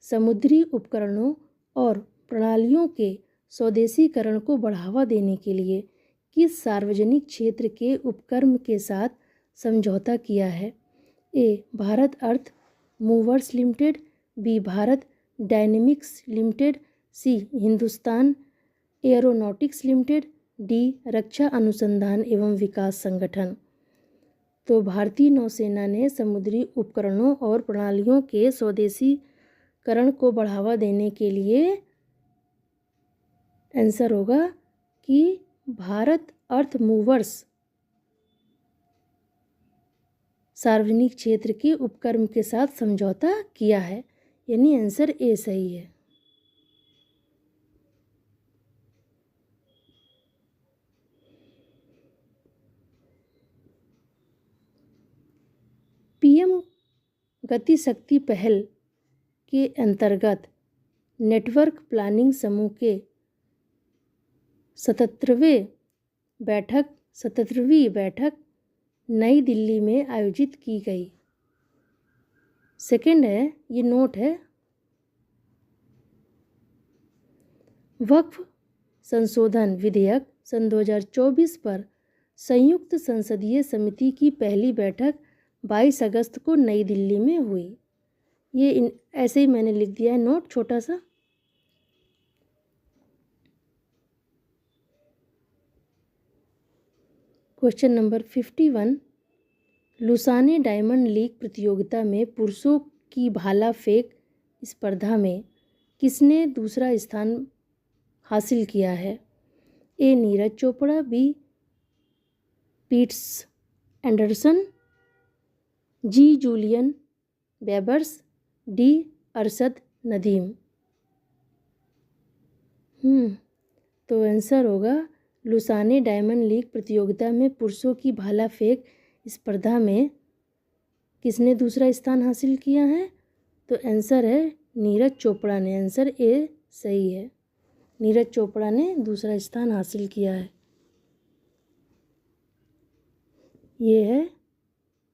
समुद्री उपकरणों और प्रणालियों के स्वदेशीकरण को बढ़ावा देने के लिए किस सार्वजनिक क्षेत्र के उपक्रम के साथ समझौता किया है? A Bharat earth movers limited, B Bharat dynamics limited, C Hindustan aeronautics limited, D रक्षा अनुसंधान एवं विकास संगठन। तो भारतीय नौसेना ने समुद्री उपकरणों और प्रणालियों के स्वदेशीकरण को बढ़ावा देने के लिए आंसर होगा कि भारत अर्थ मूवर्स सार्वजनिक क्षेत्र के उपक्रम के साथ समझौता किया है, यानी आंसर ए सही है। पीएम गति शक्ति पहल के अंतर्गत नेटवर्क प्लानिंग समूह के 77वीं बैठक नई दिल्ली में आयोजित की गई। सेकंड है, ये नोट है, वक्फ संशोधन विधेयक सन 2024 पर संयुक्त संसदीय समिति की पहली बैठक 22 अगस्त को नई दिल्ली में हुई। ये ऐसे ही मैंने लिख दिया है नोट छोटा सा। Question number 51, Lausanne diamond league प्रतियोगिता में पुरुषों की भाला फेंक स्पर्धा में किसने दूसरा स्थान हासिल किया है? A Neeraj Chopra, B Peters Anderson, G Julian Webers, D Arshad Nadeem. तो आंसर होगा लुसाने डायमंड लीग प्रतियोगिता में पुरुषों की भाला फेंक स्पर्धा में किसने दूसरा स्थान हासिल किया है? तो आंसर है नीरज चोपड़ा ने। आंसर ए सही है, नीरज चोपड़ा ने दूसरा स्थान हासिल किया है। ये है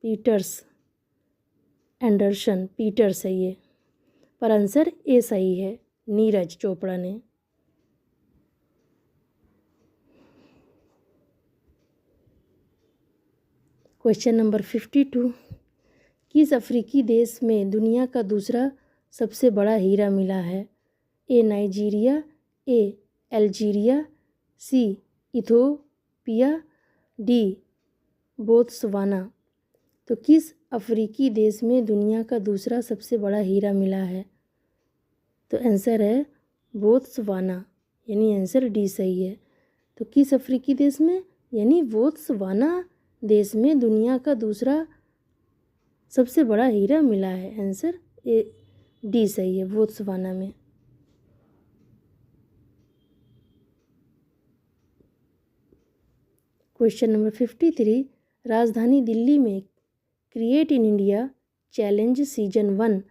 पीटर्स एंडरसन, पीटर्स है ये, पर आंसर ए सही है, नीरज चोपड़ा ने। क्वेश्चन नंबर 52, किस अफ्रीकी देश में दुनिया का दूसरा सबसे बड़ा हीरा मिला है? ए नाइजीरिया, ए अल्जीरिया, सी इथोपिया, डी बोत्सवाना। तो किस अफ्रीकी देश में दुनिया का दूसरा सबसे बड़ा हीरा मिला है? तो आंसर है बोत्सवाना, यानी आंसर डी सही है। तो किस अफ्रीकी देश में, यानी बोत्सवाना देश में दुनिया का दूसरा सबसे बड़ा हीरा मिला है। आंसर ए डी सही है, बोत्सवाना में। क्वेश्चन नंबर 53, राजधानी दिल्ली में create in India challenge season 1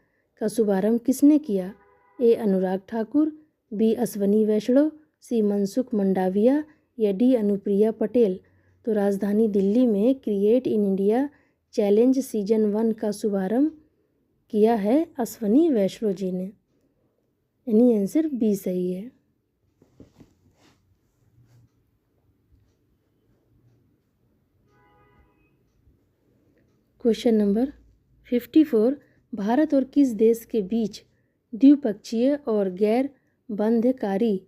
का शुभारंभ किसने किया? ए अनुराग ठाकुर, बी अश्वनी वैष्णव, सी मनसुख मंडाविया, या डी अनुप्रिया पटेल। तो राजधानी दिल्ली में create in India challenge season 1 का शुभारंभ किया है अश्वनी वैष्णव जी ने, यानी आंसर बी सही है। क्वेश्चन नंबर 54, भारत और किस देश के बीच द्विपक्षीय और गैर बंधकारी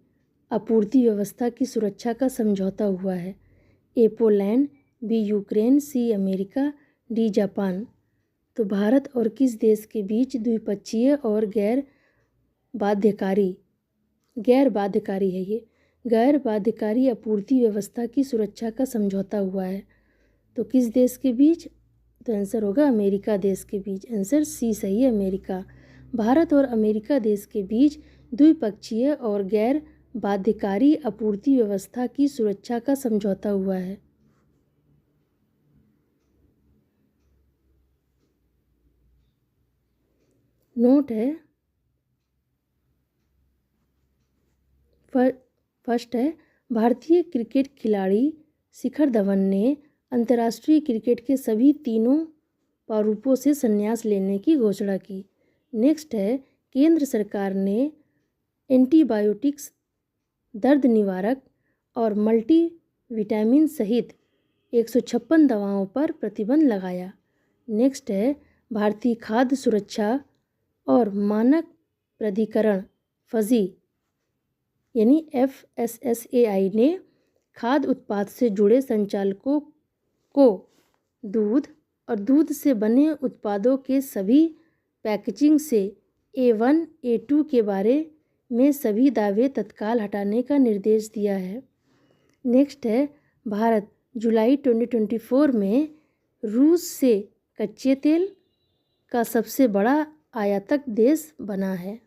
आपूर्ति व्यवस्था की सुरक्षा का समझौता हुआ है? A Poland, B Ukraine, C America, D Japan. तो भारत और किस देश के बीच द्विपक्षीय और गैर बाध्यकारी आपूर्ति व्यवस्था की सुरक्षा का समझौता हुआ है? तो किस देश के बीच? तो आंसर होगा अमेरिका देश के बीच। आंसर सी सही है, अमेरिका। भारत और अमेरिका देश के बीच द्विपक्षीय और गैर बाध्यकारी आपूर्ति व्यवस्था की सुरक्षा का समझौता हुआ है। नोट है, फर्स्ट है, भारतीय क्रिकेट खिलाड़ी शिखर धवन ने अंतर्राष्ट्रीय क्रिकेट के सभी तीनों प्रारूपों से संन्यास लेने की घोषणा की। नेक्स्ट है, केंद्र सरकार ने एंटीबायोटिक्स, दर्द निवारक और मल्टीविटामिन सहित 156 दवाओं पर प्रतिबंध लगाया। नेक्स्ट है, भारतीय खाद्य सुरक्षा और मानक प्राधिकरण फजी यानी FSSAI ने खाद्य उत्पाद से जुड़े संचालकों को दूध और दूध से बने उत्पादों के सभी पैकेजिंग से A1 A2 के बारे में सभी दावे तत्काल हटाने का निर्देश दिया है। नेक्स्ट है, भारत जुलाई 2024 में रूस से कच्चे तेल का सबसे बड़ा आयातक देश बना है।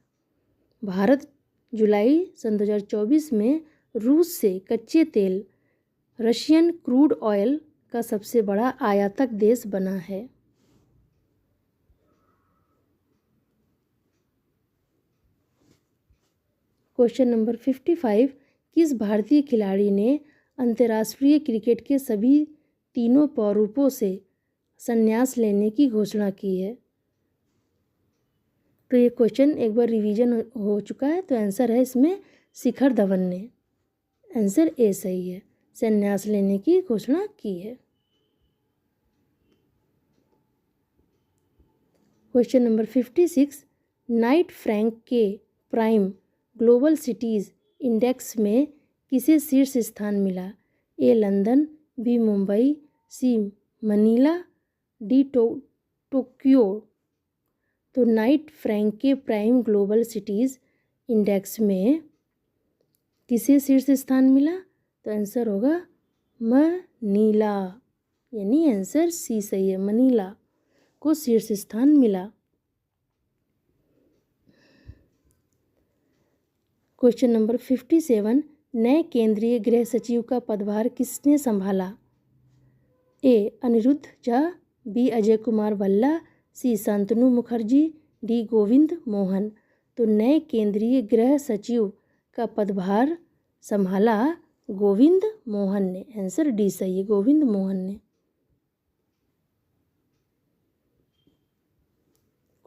भारत जुलाई सन 2024 में रूस से कच्चे तेल रशियन क्रूड ऑयल का सबसे बड़ा आयातक देश बना है। क्वेश्चन नंबर 55, किस भारतीय खिलाड़ी ने अंतर्राष्ट्रीय क्रिकेट के सभी तीनों प्रारूपों से संन्यास लेने की घोषणा की है? तो ये क्वेश्चन एक बार रिवीजन हो चुका है, तो आंसर है इसमें शिखर धवन ने। आंसर ए सही है, संन्यास लेने की घोषणा की है। क्वेश्चन नंबर 56, नाइट फ्रैंक के प्राइम ग्लोबल सिटीज़ इंडेक्स में किसे शीर्ष स्थान मिला? ए लंदन, बी मुंबई, सी मनीला, डी टोक्यो। तो नाइट फ्रैंक के प्राइम ग्लोबल सिटीज़ इंडेक्स में किसे शीर्ष स्थान मिला? तो आंसर होगा मनीला, यानी आंसर सी सही है, मनीला को शीर्ष स्थान मिला। क्वेश्चन नंबर 57, नए केंद्रीय गृह सचिव का पदभार किसने संभाला? ए अनिरुद्ध झा, बी अजय कुमार भल्ला, सी शांतनु मुखर्जी, डी गोविंद मोहन। तो नए केंद्रीय गृह सचिव का पदभार संभाला गोविंद मोहन ने। आंसर डी सही है, गोविंद मोहन ने।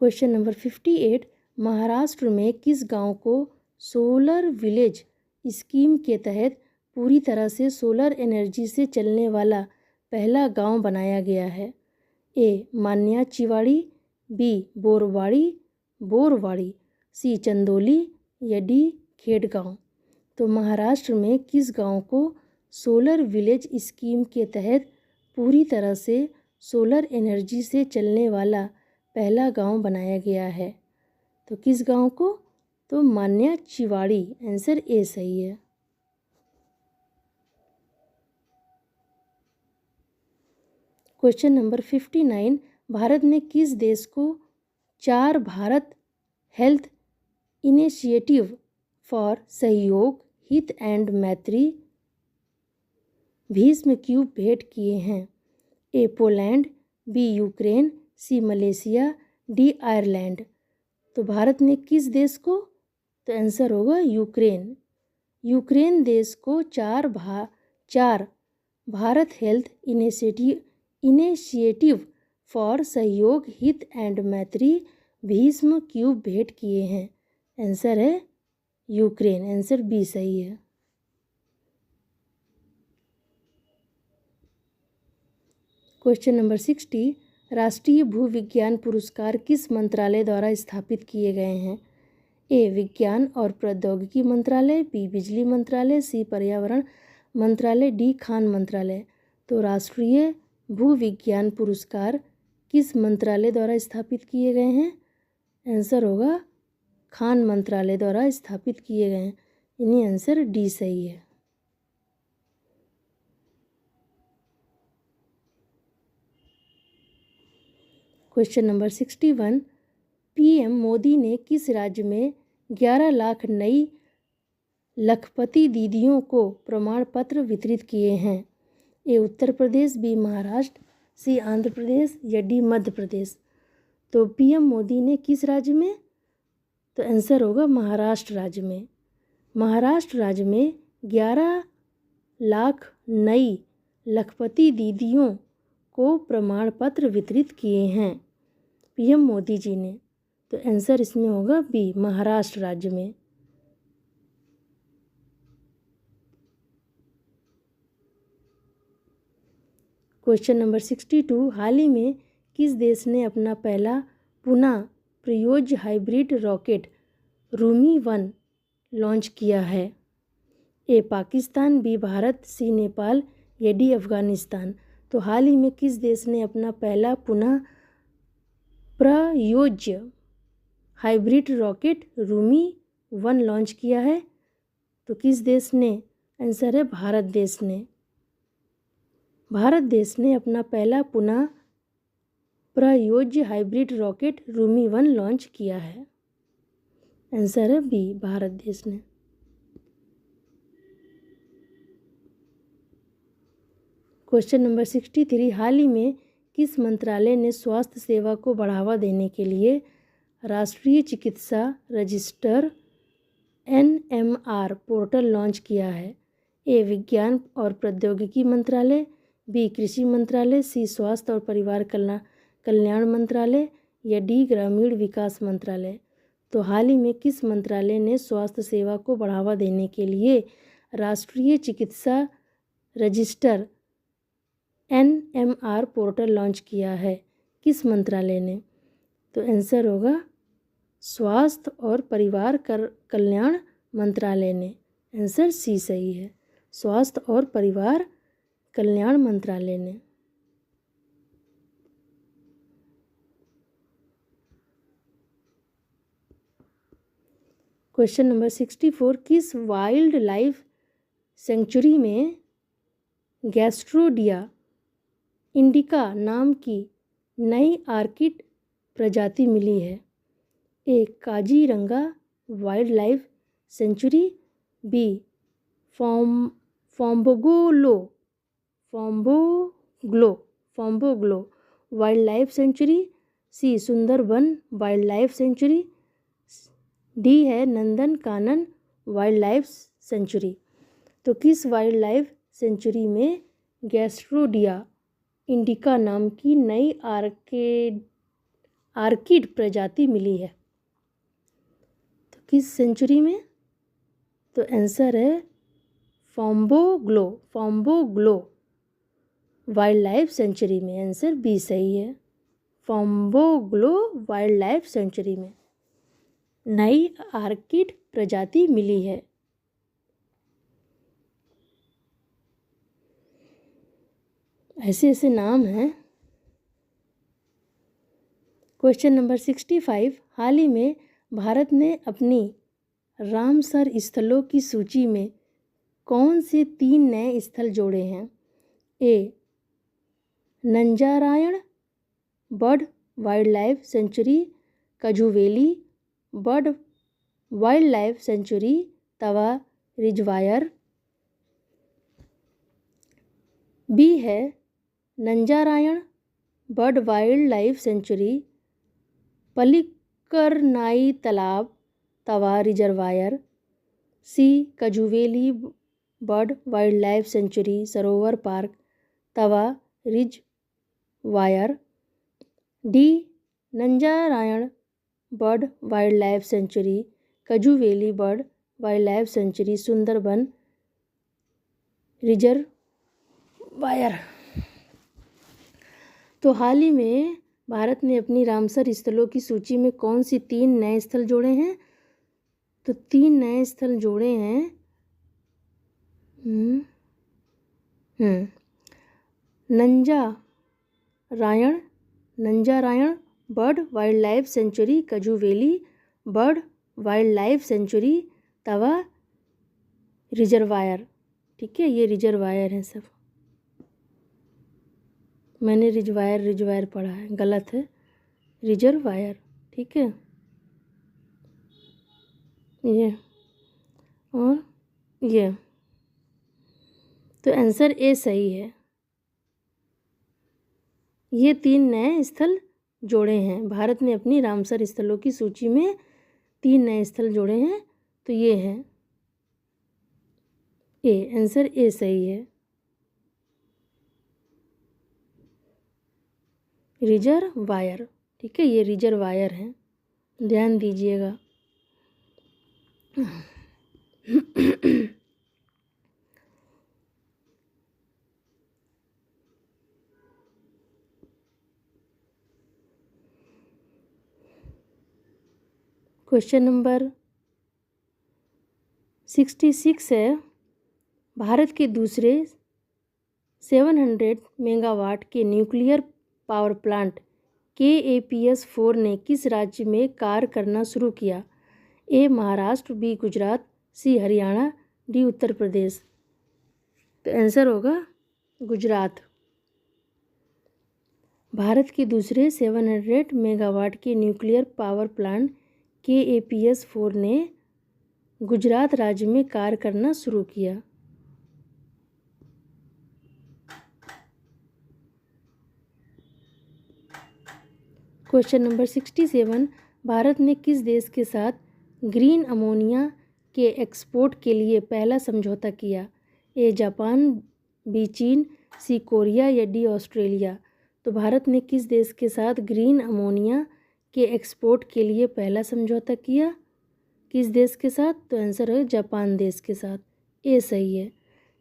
क्वेश्चन नंबर 58, महाराष्ट्र में किस गांव को सोलर विलेज स्कीम के तहत पूरी तरह से सोलर एनर्जी से चलने वाला पहला गांव बनाया गया है? ए मान्याचीवाड़ी, बी बोरवाड़ी, सी चंदोली या डी खेड़गांव। तो महाराष्ट्र में किस गांव को सोलर विलेज स्कीम के तहत पूरी तरह से सोलर एनर्जी से चलने वाला पहला गांव बनाया गया है? तो किस गांव को? तो मान्याचीवाड़ी। आंसर ए सही है। क्वेश्चन नंबर 59, भारत ने किस देश को 4 भारत हेल्थ इनिशिएटिव फॉर सहयोग, हित एंड मैत्री भीष्म क्यूब भेंट किए हैं? ए पोलैंड, बी यूक्रेन, सी मलेशिया, डी आयरलैंड। तो भारत ने किस देश को? तो आंसर होगा यूक्रेन। यूक्रेन देश को 4 भारत हेल्थ इनिशिएटिव फॉर सहयोग, हित एंड मैत्री भीष्म क्यूब भेंट किए हैं। आंसर है यूक्रेन। आंसर बी सही है। क्वेश्चन नंबर 60, राष्ट्रीय भूविज्ञान पुरस्कार किस मंत्रालय द्वारा स्थापित किए गए हैं? ए विज्ञान और प्रौद्योगिकी मंत्रालय, बी बिजली मंत्रालय, सी पर्यावरण मंत्रालय, डी खान मंत्रालय। तो राष्ट्रीय भूविज्ञान पुरस्कार किस मंत्रालय द्वारा स्थापित किए गए हैं? आंसर होगा खान मंत्रालय द्वारा स्थापित किए गए हैं, यानी आंसर डी सही है। क्वेश्चन नंबर 61, पीएम मोदी ने किस राज्य में 11 लाख नई लखपति दीदियों को प्रमाण पत्र वितरित किए हैं? ए उत्तर प्रदेश, बी महाराष्ट्र, सी आंध्र प्रदेश या डी मध्य प्रदेश। तो पीएम मोदी ने किस राज्य में? तो आंसर होगा महाराष्ट्र राज्य में। महाराष्ट्र राज्य में 11 लाख नई लखपति दीदियों को प्रमाण पत्र वितरित किए हैं पीएम मोदी जी ने। तो आंसर इसमें होगा बी महाराष्ट्र राज्य में। क्वेश्चन नंबर 62, हाल ही में किस देश ने अपना पहला पुनः प्रयोज्य हाइब्रिड रॉकेट रूमी-1 लॉन्च किया है? ए पाकिस्तान, बी भारत, सी नेपाल या डी अफगानिस्तान। तो हाल ही में किस देश ने अपना पहला पुनः प्रयोज्य हाइब्रिड रॉकेट रूमी-1 लॉन्च किया है? तो किस देश ने? आंसर है भारत देश ने। भारत देश ने अपना पहला पुनः प्रयोज्य हाइब्रिड रॉकेट रूमी-1 लॉन्च किया है। आंसर है बी, भारत देश ने। क्वेश्चन नंबर 63, हाल ही में किस मंत्रालय ने स्वास्थ्य सेवा को बढ़ावा देने के लिए राष्ट्रीय चिकित्सा रजिस्टर NMR पोर्टल लॉन्च किया है? ए विज्ञान और प्रौद्योगिकी मंत्रालय, बी कृषि मंत्रालय, सी स्वास्थ्य और परिवार कल्याण मंत्रालय या डी ग्रामीण विकास मंत्रालय। तो हाल ही में किस मंत्रालय ने स्वास्थ्य सेवा को बढ़ावा देने के लिए राष्ट्रीय चिकित्सा रजिस्टर NMR पोर्टल लॉन्च किया है? किस मंत्रालय ने? तो आंसर होगा स्वास्थ्य और परिवार कल्याण मंत्रालय ने। आंसर सी सही है, स्वास्थ्य और परिवार कल्याण मंत्रालय ने। क्वेश्चन नंबर 64, किस वाइल्ड लाइफ सेंचुरी में गैस्ट्रोडिया इंडिका नाम की नई आर्किड प्रजाति मिली है? A Kaziranga wild life sanctuary, B Fambonglho wild life sanctuary, C Sundarban wild life sanctuary, D है Nandan Kanan wild life sanctuary. तो किस वाइल्ड लाइफ सेंचुरी में गैस्ट्रोडिया इंडिका नाम की नई आर्किड प्रजाति मिली है? तो किस सेंचुरी में? तो आंसर है फॉम्बोग्लो वाइल्ड लाइफ सेंचुरी में। आंसर बी सही है, फॉम्बोग्लो वाइल्ड लाइफ सेंचुरी में नई आर्किड प्रजाति मिली है। ऐसे ऐसे नाम हैं। क्वेश्चन नंबर 65, हाल ही में भारत ने अपनी रामसर स्थलों की सूची में कौन से 3 नए स्थल जोड़े हैं? A Nanjarayan bird wild life sanctuary, Kazhuveli bird wild life sanctuary, Tawa reservoir, B है Nanjarayan bird wild life sanctuary, Pallikaranai तालाब, Tawa reservoir, C Kazhuveli bird wild life sanctuary, सरोवर park, Tawa reservoir, D Nanjarayan bird wild life sanctuary, Kazhuveli bird wild life sanctuary, Sundarban reservoir. तो हाल ही में भारत ने अपनी Ramsar स्थलों की सूची में कौन सी 3 नए स्थल जोड़े हैं? तो 3 नए स्थल जोड़े हैं Nanjarayan bird wild life sanctuary, Kazhuveli bird wild life sanctuary, Tawa reservoir. ठीक है, ये रिजर्वायर हैं सब। मैंने रिजर्वायर पढ़ा है, गलत है, रिजर्वायर। ठीक है, ये और ये। तो आंसर ए सही है, ये 3 नए स्थल जोड़े हैं। भारत ने अपनी रामसर स्थलों की सूची में 3 नए स्थल जोड़े हैं, तो ये हैं ए। आंसर ए सही है, रिजर्वायर। ठीक है, ये रिजर्वायर हैं, ध्यान दीजिएगा। क्वेश्चन नंबर 66 है, भारत के दूसरे 700 मेगावाट के न्यूक्लियर पावर प्लांट KAPS-4 ने किस राज्य में कार्य करना शुरू किया? ए महाराष्ट्र, बी गुजरात, सी हरियाणा, डी उत्तर प्रदेश। तो आंसर होगा गुजरात। भारत के दूसरे 700 मेगावाट के न्यूक्लियर पावर प्लांट KAPS-4 ने गुजरात राज्य में कार्य करना शुरू किया। क्वेश्चन नंबर 67, भारत ने किस देश के साथ ग्रीन अमोनिया के एक्सपोर्ट के लिए पहला समझौता किया? ए जापान, बी चीन, सी कोरिया या डी ऑस्ट्रेलिया। तो भारत ने किस देश के साथ ग्रीन अमोनिया के एक्सपोर्ट के लिए पहला समझौता किया? किस देश के साथ? तो आंसर है जापान देश के साथ। ए सही है,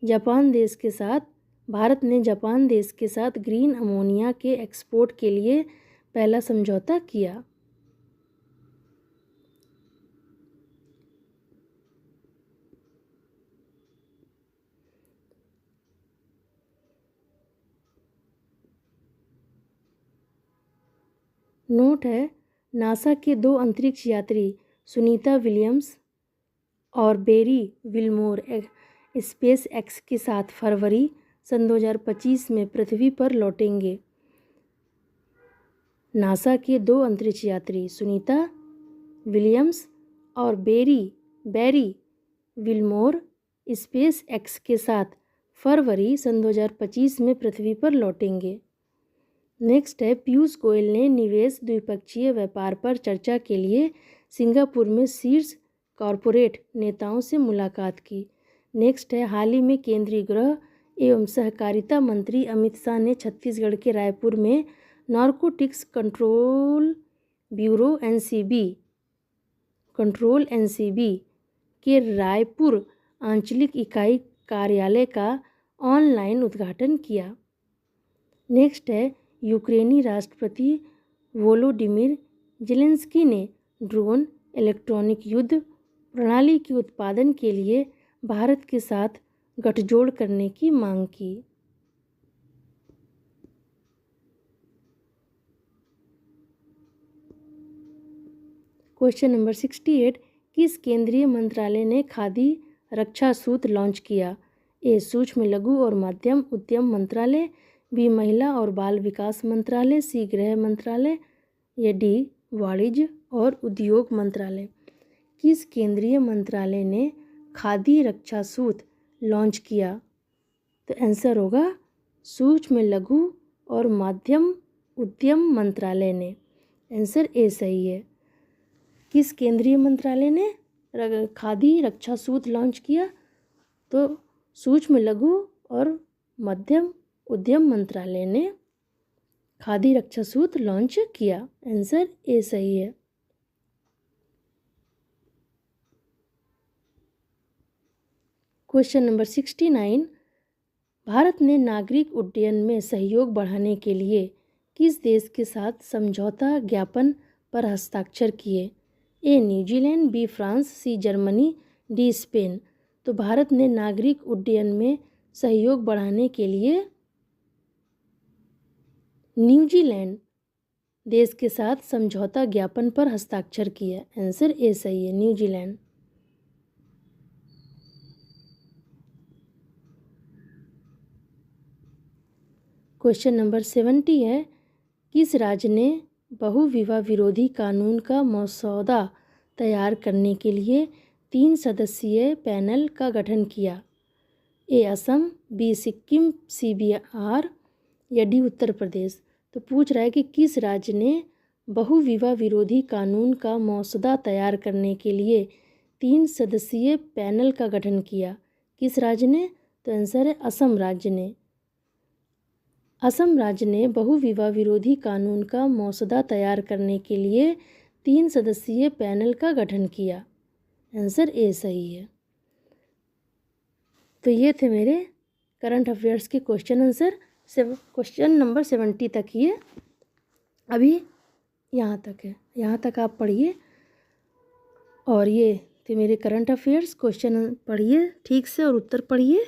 जापान देश के साथ। भारत ने जापान देश के साथ ग्रीन अमोनिया के एक्सपोर्ट के लिए पहला समझौता किया। नोट है, नासा के 2 अंतरिक्ष यात्री सुनीता विलियम्स और बेरी विलमोर स्पेस एक्स के साथ फरवरी सन 2025 में पृथ्वी पर लौटेंगे। नासा के 2 अंतरिक्ष यात्री सुनीता विलियम्स और बेरी विलमोर स्पेस एक्स के साथ फरवरी सन 2025 में पृथ्वी पर लौटेंगे। नेक्स्ट है, पीयूष गोयल ने निवेश द्विपक्षीय व्यापार पर चर्चा के लिए सिंगापुर में शीर्ष कॉरपोरेट नेताओं से मुलाकात की। नेक्स्ट है, हाल ही में केंद्रीय गृह एवं सहकारिता मंत्री अमित शाह ने छत्तीसगढ़ के रायपुर में नारकोटिक्स कंट्रोल ब्यूरो NCB के रायपुर आंचलिक इकाई कार्यालय का ऑनलाइन उद्घाटन किया। नेक्स्ट है, यूक्रेनी राष्ट्रपति वोलोडिमिर जेलेंस्की ने ड्रोन इलेक्ट्रॉनिक युद्ध प्रणाली के उत्पादन के लिए भारत के साथ गठजोड़ करने की मांग की। क्वेश्चन नंबर 68, किस केंद्रीय मंत्रालय ने खादी रक्षा सूत्र लॉन्च किया? ए सूक्ष्म लघु और मध्यम उद्यम मंत्रालय, बी महिला और बाल विकास मंत्रालय, सी गृह मंत्रालय या डी वाणिज्य और उद्योग मंत्रालय। किस केंद्रीय मंत्रालय ने खादी रक्षा सूत्र लॉन्च किया? तो आंसर होगा सूक्ष्म लघु और मध्यम उद्यम मंत्रालय ने। आंसर ए सही है। किस केंद्रीय मंत्रालय ने खादी रक्षा सूत्र लॉन्च किया? तो सूक्ष्म लघु और मध्यम उद्यम मंत्रालय ने खादी रक्षा सूत्र लॉन्च किया। आंसर ए सही है। क्वेश्चन नंबर 69, भारत ने नागरिक उड्डयन में सहयोग बढ़ाने के लिए किस देश के साथ समझौता ज्ञापन पर हस्ताक्षर किए? A New Zealand, B France, C Germany, D Spain. तो भारत ने नागरिक उड्डयन में सहयोग बढ़ाने के लिए न्यूजीलैंड देश के साथ समझौता ज्ञापन पर हस्ताक्षर किया। आंसर ए सही है, न्यूजीलैंड। क्वेश्चन नंबर 70 है, किस राज्य ने बहुविवाह विरोधी कानून का मसौदा तैयार करने के लिए 3 सदस्यीय पैनल का गठन किया? ए असम, बी सिक्किम, सी बिहार या डी उत्तर प्रदेश। तो पूछ रहा है कि किस राज्य ने बहुविवाह विरोधी कानून का मसौदा तैयार करने के लिए 3 सदस्यीय पैनल का गठन किया? किस राज्य ने? तो आंसर है असम राज्य ने। असम राज्य ने बहुविवाह विरोधी कानून का मसौदा तैयार करने के लिए 3 सदस्यीय पैनल का गठन किया। आंसर ए सही है। तो ये थे मेरे करंट अफेयर्स के क्वेश्चन आंसर। क्वेश्चन नंबर 70 तक ही है, अभी यहाँ तक है, यहाँ तक आप पढ़िए। और ये थे मेरे करंट अफेयर्स। क्वेश्चन पढ़िए ठीक से और उत्तर पढ़िए।